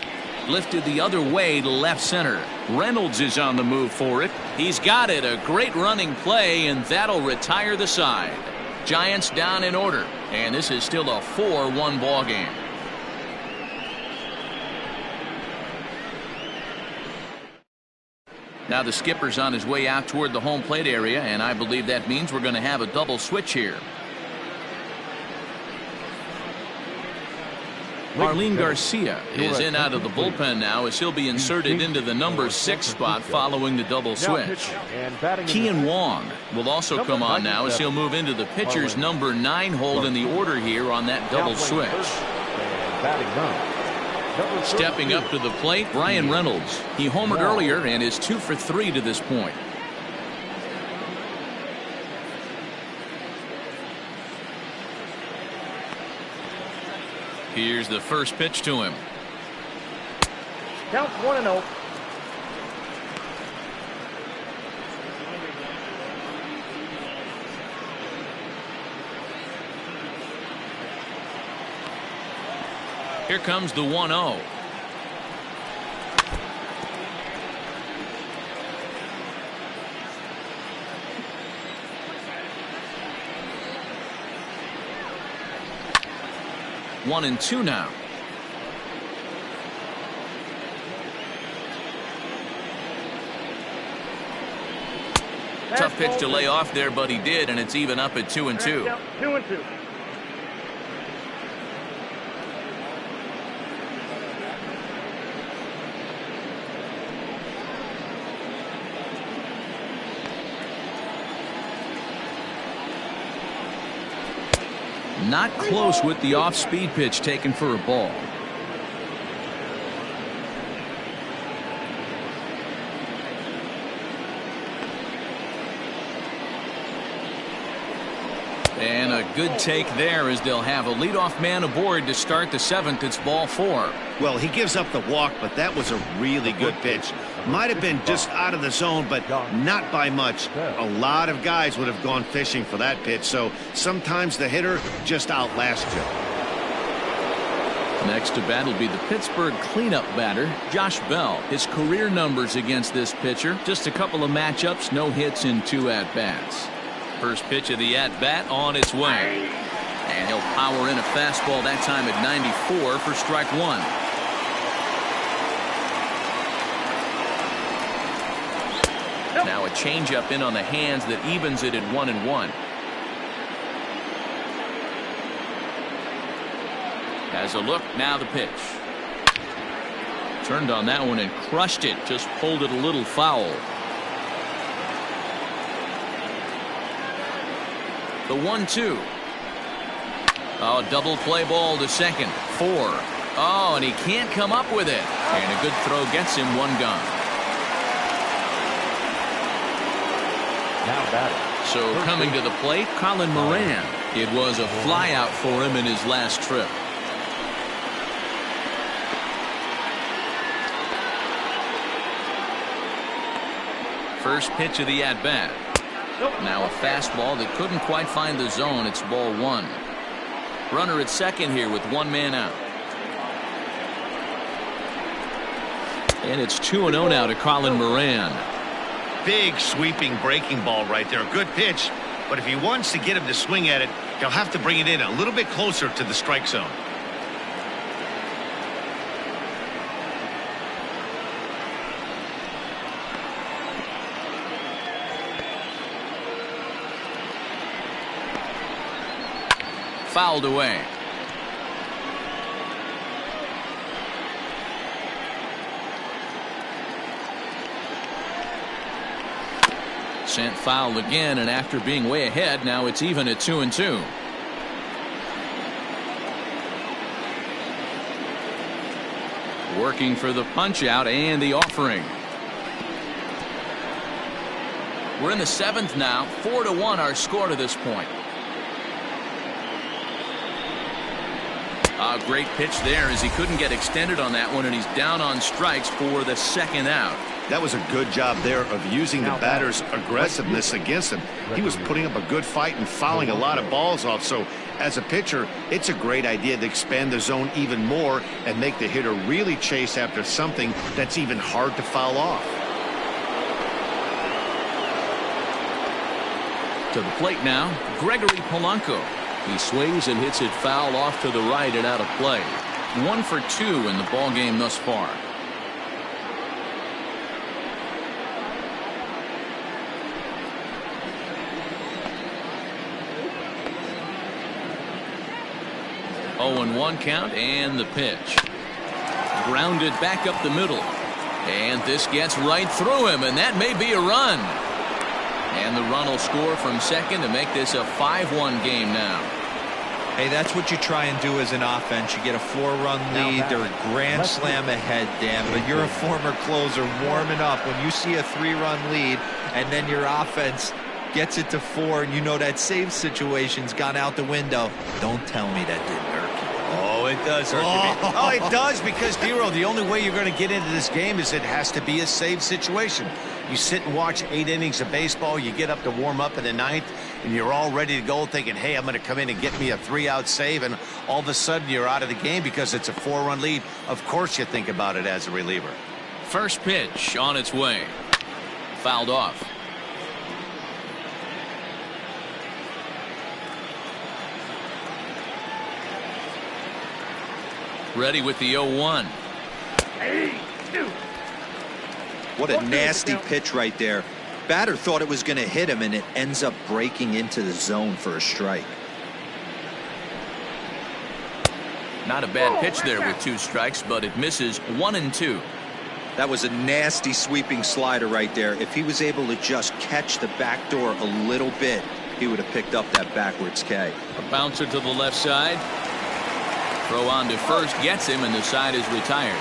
Lifted the other way to left center. Reynolds is on the move for it. He's got it. A great running play, and that'll retire the side. Giants down in order, and this is still a 4-1 ball game. Now the skipper's on his way out toward the home plate area, and I believe that means we're going to have a double switch here. Marlene Garcia is in out of the bullpen now as he'll be inserted into the number 6 spot following the double switch. Kian Wong will also come on now as he'll move into the pitcher's number 9 hold in the order here on that double switch. Stepping up to the plate, Brian Reynolds. He homered earlier and is 2 for 3 to this point. Here's the first pitch to him. Counts 1-0. Here comes the 1-0. One and two now. Tough pitch to lay off there, but he did, and it's even up at 2-2. 2-2. Not close with the off-speed pitch taken for a ball. And a good take there as they'll have a leadoff man aboard to start the seventh. It's ball four. Well, he gives up the walk, but that was a really good pitch. Might have been just out of the zone, but not by much. A lot of guys would have gone fishing for that pitch, so sometimes the hitter just outlasts you. Next to bat will be the Pittsburgh cleanup batter, Josh Bell. His career numbers against this pitcher, just a couple of matchups, no hits in 2 at-bats. First pitch of the at-bat on its way. And he'll power in a fastball that time at 94 for strike one. Now a changeup in on the hands that evens it at 1-1. Has a look, now the pitch. Turned on that one and crushed it, just pulled it a little foul. The 1-2. Oh, double play ball to second. 4. Oh, and he can't come up with it. And a good throw gets him one gone. Now batting. So coming to the plate, Colin Moran. It was a flyout for him in his last trip. First pitch of the at-bat. Now a fastball that couldn't quite find the zone. It's ball one. Runner at second here with one man out. And it's 2-0 now to Colin Moran. Big sweeping breaking ball right there. A good pitch, but if he wants to get him to swing at it, he'll have to bring it in a little bit closer to the strike zone. Fouled away. Sent foul again, and after being way ahead, now it's even at 2-2. Working for the punch out and the offering. We're in the seventh now. 4-1 our score to this point. A great pitch there as he couldn't get extended on that one, and he's down on strikes for the second out. That was a good job there of using the batter's aggressiveness against him. He was putting up a good fight and fouling a lot of balls off. So as a pitcher, it's a great idea to expand the zone even more and make the hitter really chase after something that's even hard to foul off. To the plate now, Gregory Polanco. He swings and hits it foul off to the right and out of play. 1 for 2 in the ball game thus far. Oh, and 1 count, and the pitch. Grounded back up the middle. And this gets right through him, and that may be a run. And the run will score from second to make this a 5-1 game now. Hey, that's what you try and do as an offense. You get a 4-run lead. They're a grand slam ahead, Dan, but you're a former closer warming up. When you see a 3-run lead and then your offense gets it to 4 and you know that save situation's gone out the window, don't tell me that didn't hurt you. Oh, it does hurt you. Oh, it does, because, Dero, the only way you're going to get into this game is it has to be a save situation. You sit and watch 8 innings of baseball, you get up to warm up in the 9th, and you're all ready to go thinking, hey, I'm going to come in and get me a 3-out save, and all of a sudden you're out of the game because it's a 4-run lead. Of course you think about it as a reliever. First pitch on its way. Fouled off. Ready with the 0-1. What a nasty pitch right there. Batter thought it was going to hit him, and it ends up breaking into the zone for a strike. Not a bad pitch there with 2 strikes, but it misses 1-2. That was a nasty sweeping slider right there. If he was able to just catch the back door a little bit, he would have picked up that backwards K. A bouncer to the left side. Throw on to first gets him, and the side is retired.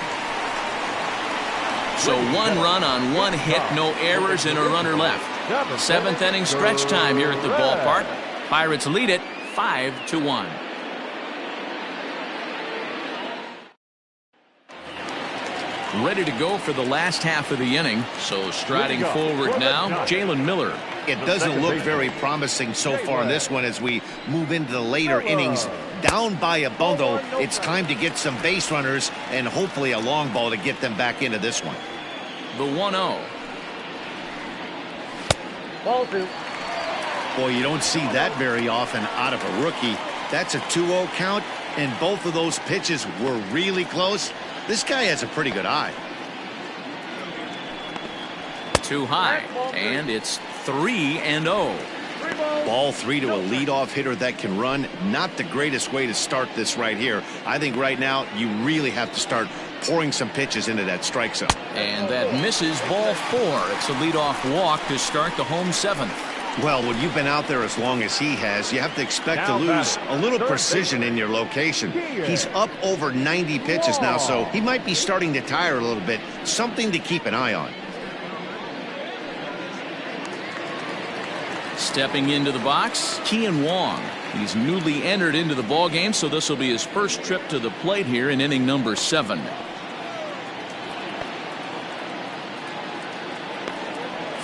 So 1 run on 1 hit, no errors, and a runner left. 7th inning stretch time here at the ballpark. Pirates lead it 5-1. Ready to go for the last half of the inning. So striding forward now, Jalen Miller. It doesn't look very promising so far in this one as we move into the later innings. Down by a bundle, it's time to get some base runners and hopefully a long ball to get them back into this one. The 1-0. Ball 2. Boy, you don't see that very often out of a rookie. That's a 2-0 count, and both of those pitches were really close. This guy has a pretty good eye. Too high, and it's 3-0. Ball 3 to a leadoff hitter that can run. Not the greatest way to start this right here. I think right now you really have to start pouring some pitches into that strike zone. And that misses ball 4. It's a leadoff walk to start the home 7th. Well, when you've been out there as long as he has, you have to expect to lose a little precision in your location. He's up over 90 pitches now, so he might be starting to tire a little bit. Something to keep an eye on. Stepping into the box, Kian Wong. He's newly entered into the ballgame, so this will be his first trip to the plate here in inning number 7.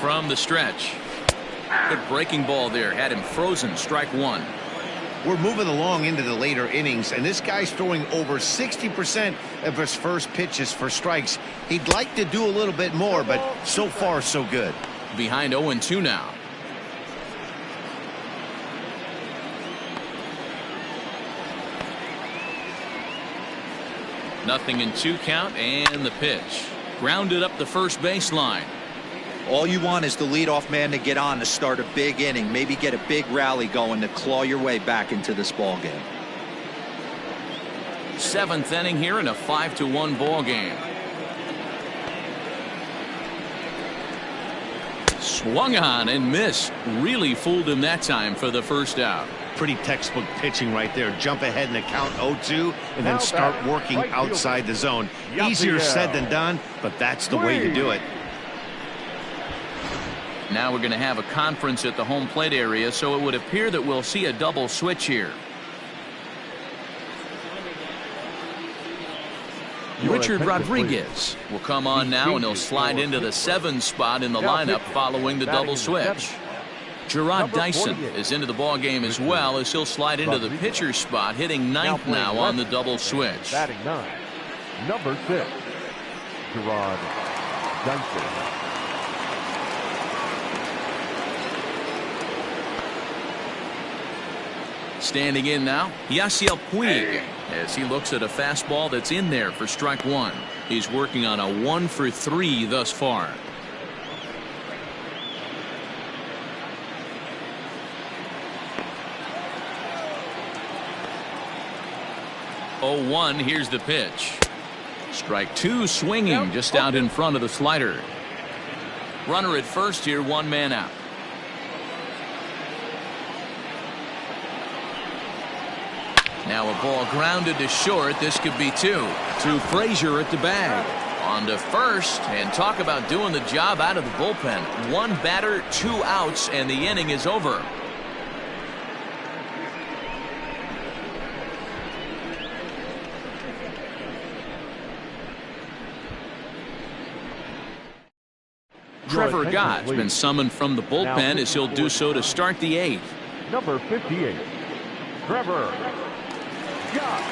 From the stretch. Good breaking ball there. Had him frozen. Strike 1. We're moving along into the later innings, and this guy's throwing over 60% of his first pitches for strikes. He'd like to do a little bit more, but so far so good. Behind 0-2 now. Nothing in 2 count, and the pitch. Grounded up the first baseline. All you want is the leadoff man to get on to start a big inning, maybe get a big rally going to claw your way back into this ball game. 7th inning here in a 5-1 ball game. Swung on and missed. Really fooled him that time for the first out. Pretty textbook pitching right there. Jump ahead in the count 0-2 and then start working outside the zone. Easier said than done, but that's the way to do it. Now we're going to have a conference at the home plate area, so it would appear that we'll see a double switch here. Richard Rodriguez will come on now, and he'll slide into the 7 spot in the lineup following the double switch. Gerard Dyson is into the ball game as well, as he'll slide into the pitcher spot, hitting 9th now on the double switch. Batting 9, number 6, Gerard Dyson. Standing in now, Yasiel Puig, as he looks at a fastball that's in there for strike 1. He's working on a 1 for 3 thus far. Oh, 1, here's the pitch. Strike 2 swinging just out in front of the slider. Runner at first here, 1 man out. Now a ball grounded to short. This could be 2. To Frazier at the bag. On to first, and talk about doing the job out of the bullpen. 1 batter, 2 outs, and the inning is over. Trevor Gott's been summoned from the bullpen, as he'll do so to start the 8th. Number 58, Trevor Scott.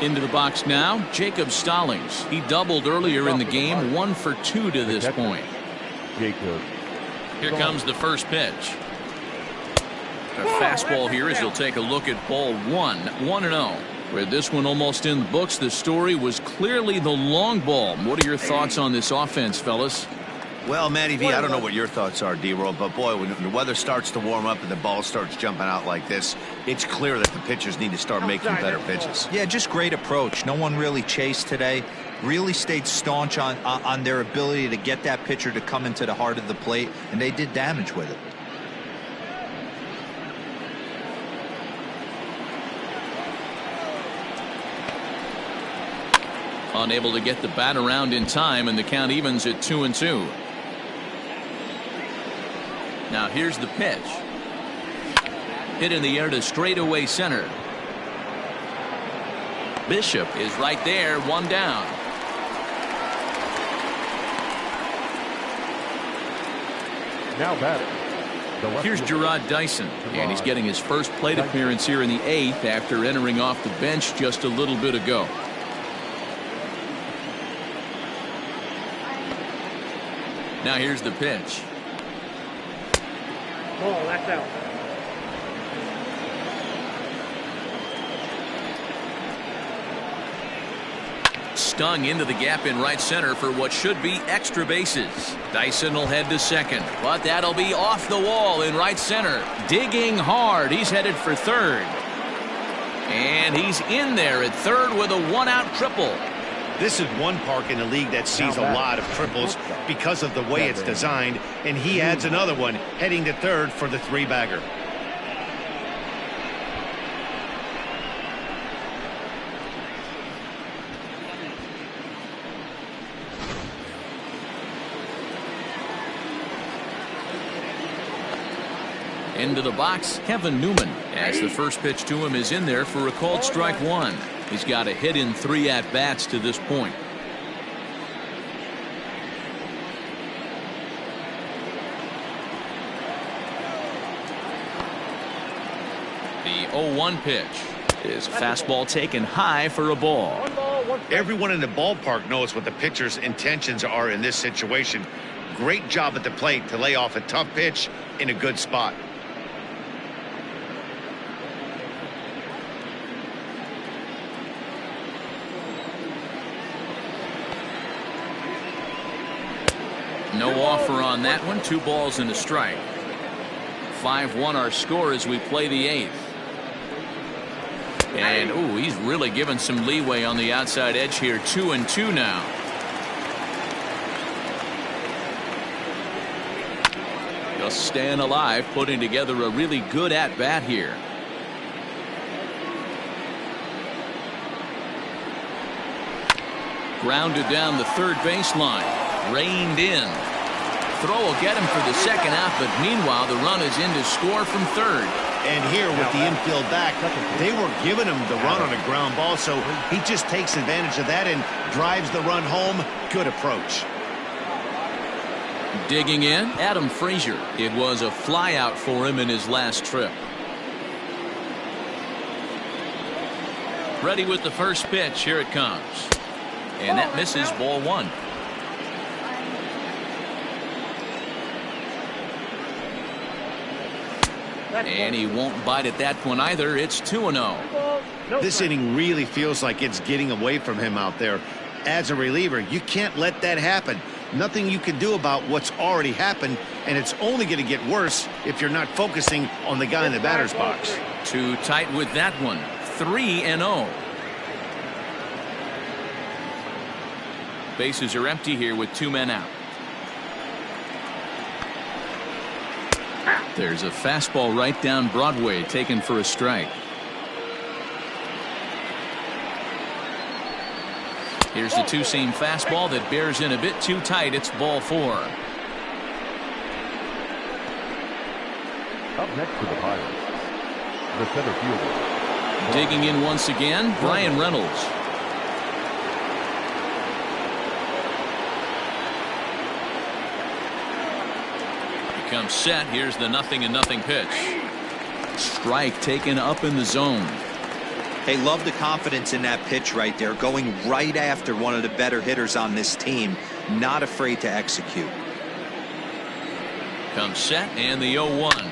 Into the box now, Jacob Stallings. He doubled earlier in the game, 1 for 2 to this point. Jacob. Here comes the first pitch. A fastball here as you'll take a look at ball 1, 1-0. With this one almost in the books, the story was clearly the long ball. What are your thoughts on this offense, fellas? Well, Matty V, I don't know what your thoughts are, D-Roll, but boy, when the weather starts to warm up and the ball starts jumping out like this, it's clear that the pitchers need to start making better pitches. Yeah, just great approach. No one really chased today. Really stayed staunch on their ability to get that pitcher to come into the heart of the plate, and they did damage with it. Unable to get the bat around in time, and the count evens at 2-2. Now here's the pitch. Hit in the air to straightaway center. Bishop is right there, 1 down. Now batting. Here's Gerard Dyson, and he's getting his first plate appearance here in the 8th after entering off the bench just a little bit ago. Now here's the pitch. Ball, that's out. Stung into the gap in right center for what should be extra bases. Dyson will head to second, but that'll be off the wall in right center. Digging hard. He's headed for third. And he's in there at third with a 1-out triple. This is one park in the league that sees a lot of triples because of the way it's designed, and he adds another one heading to third for the 3-bagger. Into the box, Kevin Newman, as the first pitch to him is in there for a called strike 1. He's got a hit in 3 at-bats to this point. The 0-1 pitch is a fastball taken high for a ball. Everyone in the ballpark knows what the pitcher's intentions are in this situation. Great job at the plate to lay off a tough pitch in a good spot. No offer on that one. 2 balls and a strike. 5-1 our score as we play the 8th. And ooh, he's really given some leeway on the outside edge here. 2-2 now. Just staying alive, putting together a really good at-bat here. Grounded down the third baseline. Reined in. Throw will get him for the second out, but meanwhile the run is in to score from third. And here with the infield back, they were giving him the run on a ground ball, so he just takes advantage of that and drives the run home. Good approach. Digging in, Adam Frazier. It was a fly out for him in his last trip. Ready with the first pitch. Here it comes. And that misses, ball 1. And he won't bite at that one either. It's 2-0. This inning really feels like it's getting away from him out there. As a reliever, you can't let that happen. Nothing you can do about what's already happened, and it's only going to get worse if you're not focusing on the guy in the batter's box. Too tight with that one. 3-0. Bases are empty here with 2 men out. There's a fastball right down Broadway, taken for a strike. Here's the 2-seam fastball that bears in a bit too tight. It's ball 4. Up next for the Pirates, the center fielder. Digging in once again, Brian Reynolds. comes set. Here's the 0-0 pitch. Strike taken up in the zone. Hey, love the confidence in that pitch right there, going right after one of the better hitters on this team, not afraid to execute. Comes set, and the 0-1.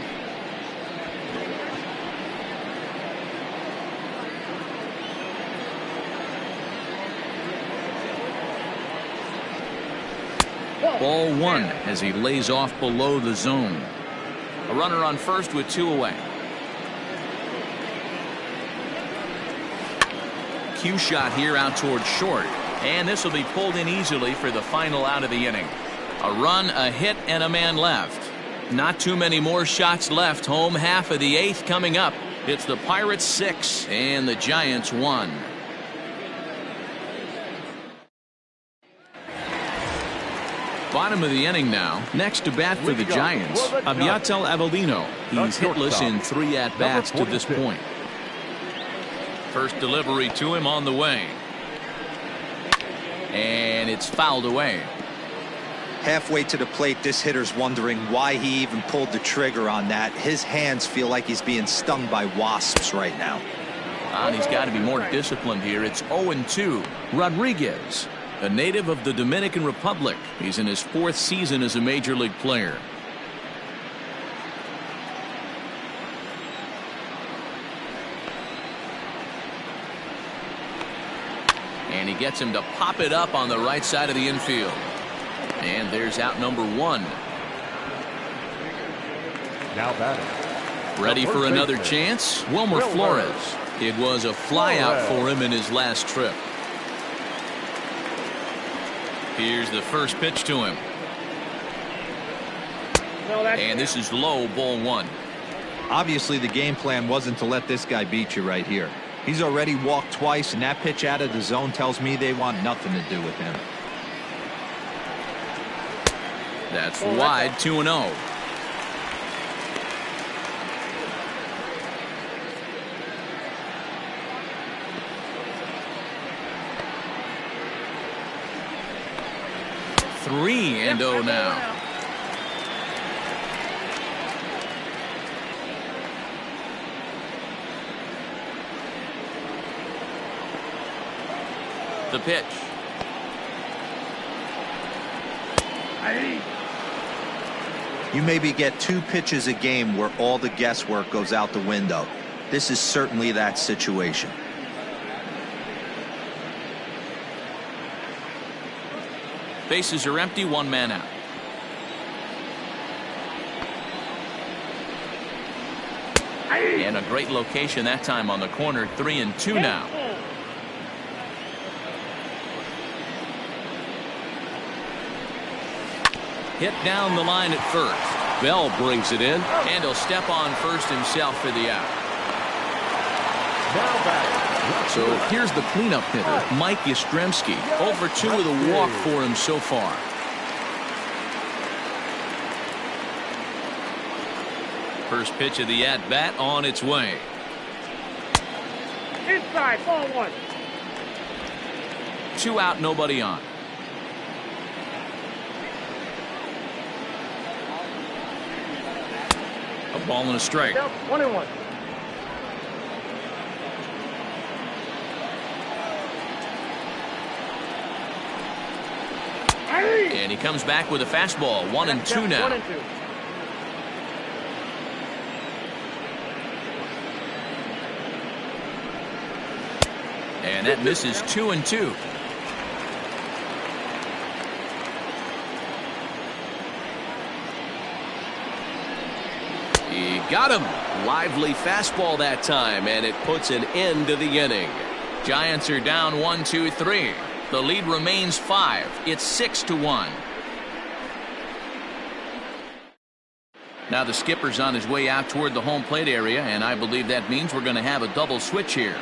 Ball 1 as he lays off below the zone. A runner on first with 2 away. Cue shot here out towards short, and this will be pulled in easily for the final out of the inning. A run, a hit, and a man left. Not too many more shots left. Home half of the 8th coming up. It's the Pirates 6 and the Giants 1. Bottom of the inning now. Next to bat for the Giants, Aviatel Avellino. He's hitless in 3 at-bats to this point. First delivery to him on the way. And it's fouled away. Halfway to the plate, this hitter's wondering why he even pulled the trigger on that. His hands feel like he's being stung by wasps right now. And he's got to be more disciplined here. It's 0-2. Rodriguez, a native of the Dominican Republic. He's in his 4th season as a major league player. And he gets him to pop it up on the right side of the infield. And there's out number 1. Now batting. Ready for another chance? Wilmer Flores. It was a fly out for him in his last trip. Here's the first pitch to him. And this is low, ball 1. Obviously, the game plan wasn't to let this guy beat you right here. He's already walked twice, and that pitch out of the zone tells me they want nothing to do with him. That's wide, 2-0. Three and 0 now. The pitch. You maybe get 2 pitches a game where all the guesswork goes out the window. This is certainly that situation. Bases are empty, 1 man out. And a great location that time on the corner. 3-2 now. Hit down the line at first. Bell brings it in, and he'll step on first himself for the out. So here's the cleanup hitter, Mike Yastrzemski. 0-2 with a walk for him so far. First pitch of the at-bat on its way. Inside, ball 1. 2 out, nobody on. A ball and a strike. 1-1. And he comes back with a fastball. 1-2 now. 1-2. And that misses. 2-2. He got him. Lively fastball that time, and it puts an end to the inning. Giants are down 1-2-3. The lead remains 5. It's 6-1. Now the skipper's on his way out toward the home plate area, and I believe that means we're going to have a double switch here.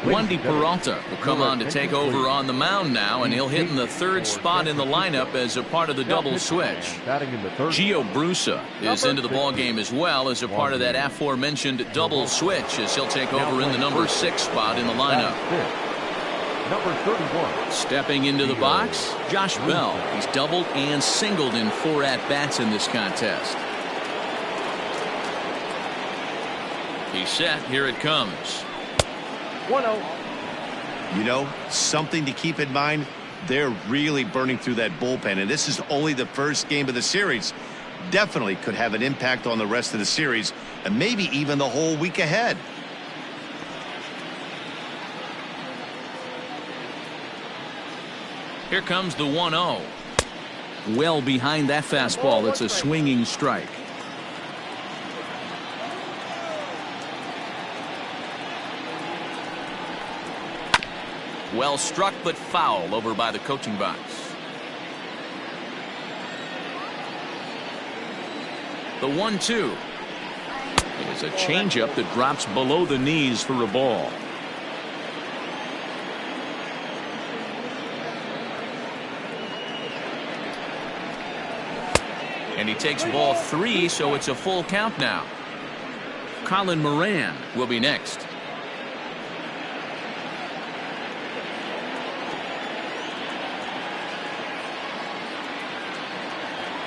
Wendy Peralta will come on to take over on the mound now, and he'll hit in the 3rd spot in the lineup as a part of the double switch. Gio Brusa is into the ballgame as well as a part of that aforementioned double switch, as he'll take over in the number 6 spot in the lineup. Number 31. Stepping into the box, Josh Bell. He's doubled and singled in 4 at-bats in this contest. He's set. Here it comes. 1-0. You know, something to keep in mind, they're really burning through that bullpen, and this is only the first game of the series. Definitely could have an impact on the rest of the series, and maybe even the whole week ahead. Here comes the 1-0. Well behind that fastball. It's a swinging strike. Well struck, but foul over by the coaching box. The 1-2 is a changeup that drops below the knees for a ball. And he takes ball 3, so it's a full count now. Colin Moran will be next.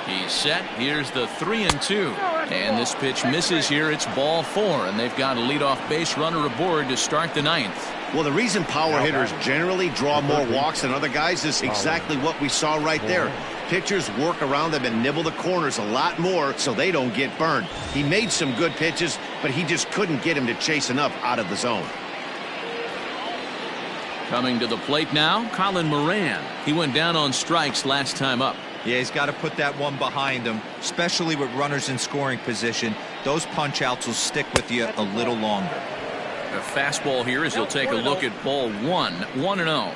He's set. Here's the 3-2. And this pitch misses here. It's ball 4, and they've got a leadoff base runner aboard to start the 9th. Well, the reason power hitters generally draw more walks than other guys is exactly what we saw right there. Pitchers work around them and nibble the corners a lot more so they don't get burned. He made some good pitches, but he just couldn't get him to chase enough out of the zone. Coming to the plate now, Colin Moran. He went down on strikes last time up. Yeah, he's got to put that one behind him, especially with runners in scoring position. Those punch outs will stick with you a little longer. A fastball here as he'll take a look at ball 1, 1-0.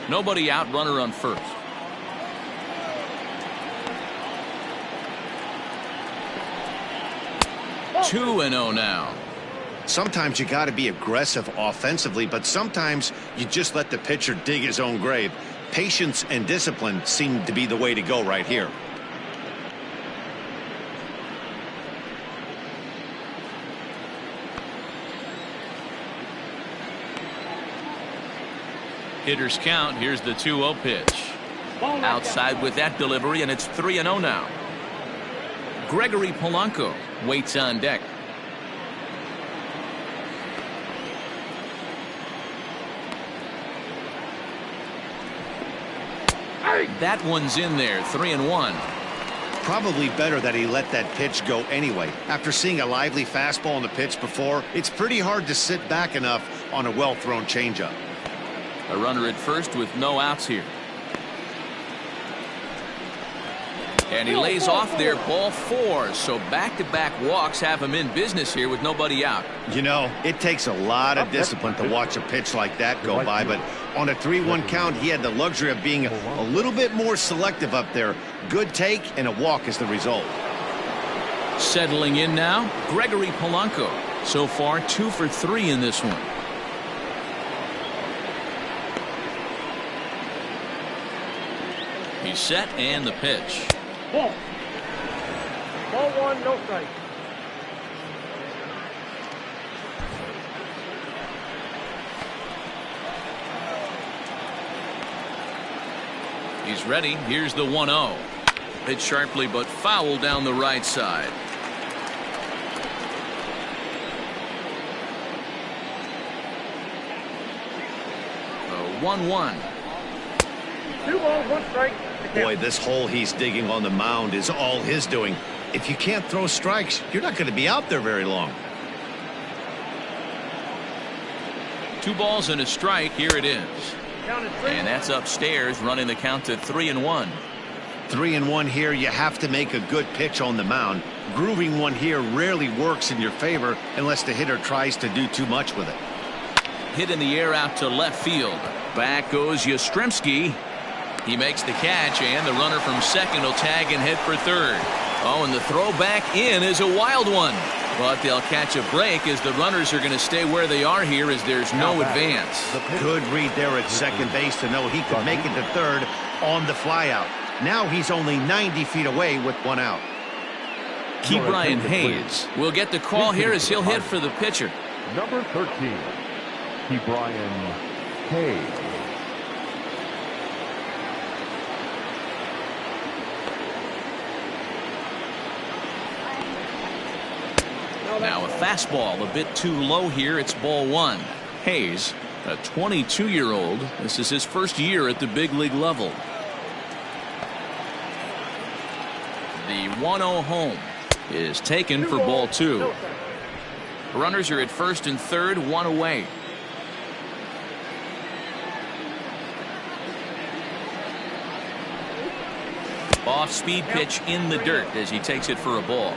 Nobody out, runner on first. Two and 0 now. Sometimes you got to be aggressive offensively, but sometimes you just let the pitcher dig his own grave. Patience and discipline seem to be the way to go right here. Hitters count. Here's the 2-0 pitch. Outside with that delivery, and it's 3-0 now. Gregory Polanco waits on deck. That one's in there. 3-1. Probably better that he let that pitch go anyway. After seeing a lively fastball on the pitch before, it's pretty hard to sit back enough on a well-thrown changeup. A runner at first with no outs here. And he lays off there, ball 4. So back-to-back walks have him in business here with nobody out. You know, it takes a lot of discipline to watch a pitch like that go by, but on a 3-1 count, he had the luxury of being a little bit more selective up there. Good take and a walk is the result. Settling in now, Gregory Polanco. So far, 2 for 3 in this one. He's set, and the pitch. Ball 1, no strike. He's ready. Here's the 1-0. Hit sharply but foul down the right side. A 1-1. 2 balls, 1 strike. Boy, this hole he's digging on the mound is all his doing. If you can't throw strikes, you're not going to be out there very long. 2 balls and a strike. Here it is. And that's upstairs, running the count to 3-1. 3-1 here. You have to make a good pitch on the mound. Grooving one here rarely works in your favor unless the hitter tries to do too much with it. Hit in the air out to left field. Back goes Yastrzemski. He makes the catch, and the runner from second will tag and head for third. Oh, and the throw back in is a wild one. But they'll catch a break as the runners are going to stay where they are here as there's no advance. Good read there at second base to know he could make it to third on the flyout. Now he's only 90 feet away with 1 out. Brian Hayes will get the call here as he'll hit for the pitcher. Number 13, Brian Hayes. Now a fastball a bit too low here. It's ball one. Hayes, a 22-year-old. This is his first year at the big league level. The 1-0 home is taken for ball two. Runners are at first and third, one away. Off-speed pitch in the dirt as he takes it for a ball.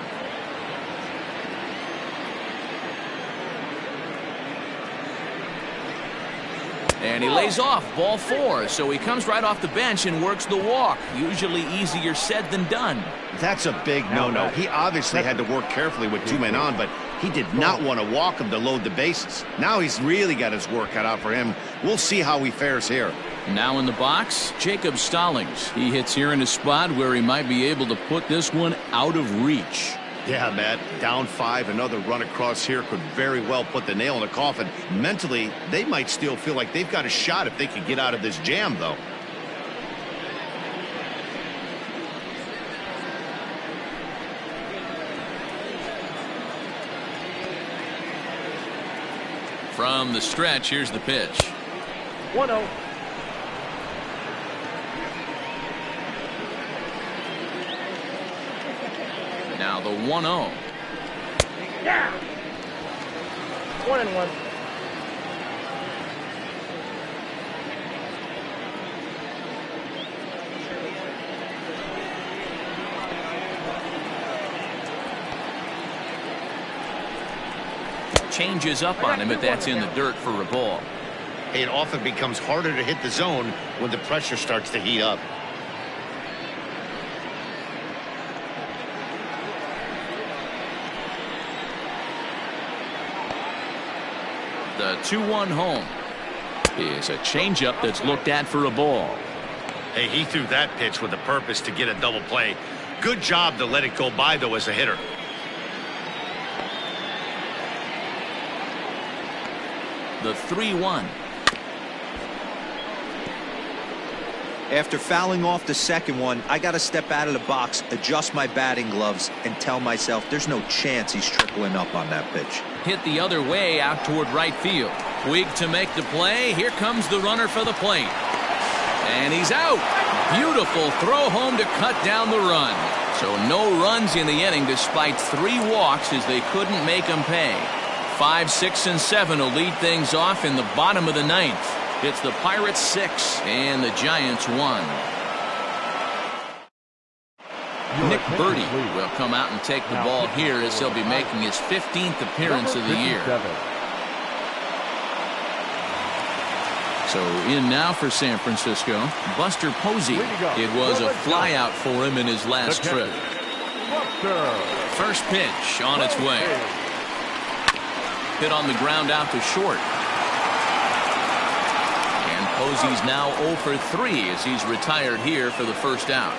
And he lays off, ball four, so he comes right off the bench and works the walk. Usually easier said than done. That's a big no-no. He obviously had to work carefully with two men on, but he did not want to walk him to load the bases. Now he's really got his work cut out for him. We'll see how he fares here. Now in the box, Jacob Stallings. He hits here in a spot where he might be able to put this one out of reach. Yeah, Matt, down 5, another run across here could very well put the nail in the coffin. Mentally, they might still feel like they've got a shot if they can get out of this jam, though. From the stretch, here's the pitch. 1-0. Now the 1-0. Yeah. 1-1. Changes up on him, but that's in the dirt for a ball. It often becomes harder to hit the zone when the pressure starts to heat up. The 2-1 home is a changeup that's looked at for a ball. Hey, he threw that pitch with the purpose to get a double play. Good job to let it go by, though, as a hitter. The 3-1. After fouling off the second one, I got to step out of the box, adjust my batting gloves, and tell myself there's no chance he's tripling up on that pitch. Hit the other way out toward right field. Weak to make the play. Here comes the runner for the plate. And he's out. Beautiful throw home to cut down the run. So no runs in the inning despite 3 walks as they couldn't make them pay. 5, 6, and 7 will lead things off in the bottom of the 9th. It's the Pirates 6 and the Giants 1. Nick Birdie will come out and take the ball here as he'll be making his 15th appearance of the year. So in now for San Francisco, Buster Posey. It was a flyout for him in his last trip. First pitch on its way. Hit on the ground out to short. And Posey's now 0 for 3 as he's retired here for the first out.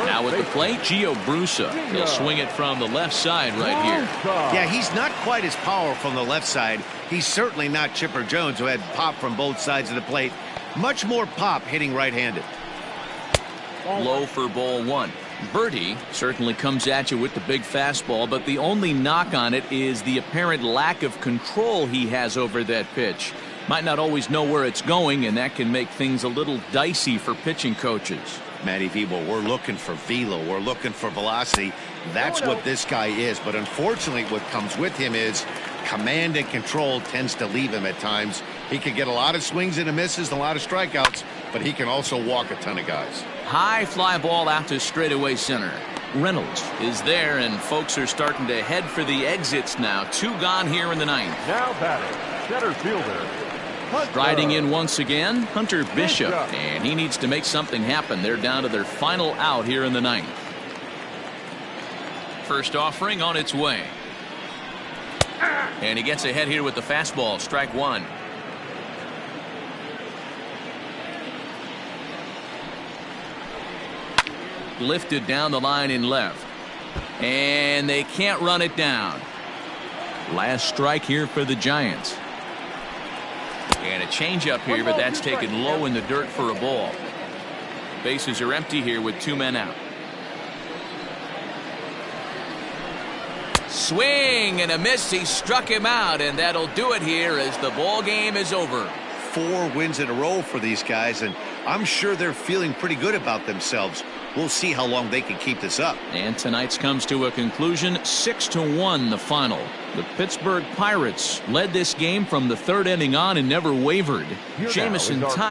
Now at the plate, Gio Brusa. He'll swing it from the left side right here. Yeah, he's not quite as powerful from the left side. He's certainly not Chipper Jones, who had pop from both sides of the plate. Much more pop hitting right-handed. Low for ball 1. Birdie certainly comes at you with the big fastball, but the only knock on it is the apparent lack of control he has over that pitch. Might not always know where it's going, and that can make things a little dicey for pitching coaches. Matty V, well, we're looking for velo. We're looking for velocity. That's what this guy is. But unfortunately, what comes with him is command and control tends to leave him at times. He can get a lot of swings and misses and a lot of strikeouts, but he can also walk a ton of guys. High fly ball out to straightaway center. Reynolds is there, and folks are starting to head for the exits now. 2 gone here in the 9th. Now batting, center fielder. Striding in once again, Hunter Bishop, and he needs to make something happen. They're down to their final out here in the 9th. First offering on its way. And he gets ahead here with the fastball, strike 1. lifted down the line in left. And they can't run it down. Last strike here for the Giants. And a changeup here, but that's taken low in the dirt for a ball. Bases are empty here with 2 men out. Swing and a miss. He struck him out, and that'll do it here as the ball game is over. 4 wins in a row for these guys, and I'm sure they're feeling pretty good about themselves. We'll see how long they can keep this up. And tonight's comes to a conclusion, 6-1 the final. The Pittsburgh Pirates led this game from the 3rd inning on and never wavered. Jamison tied.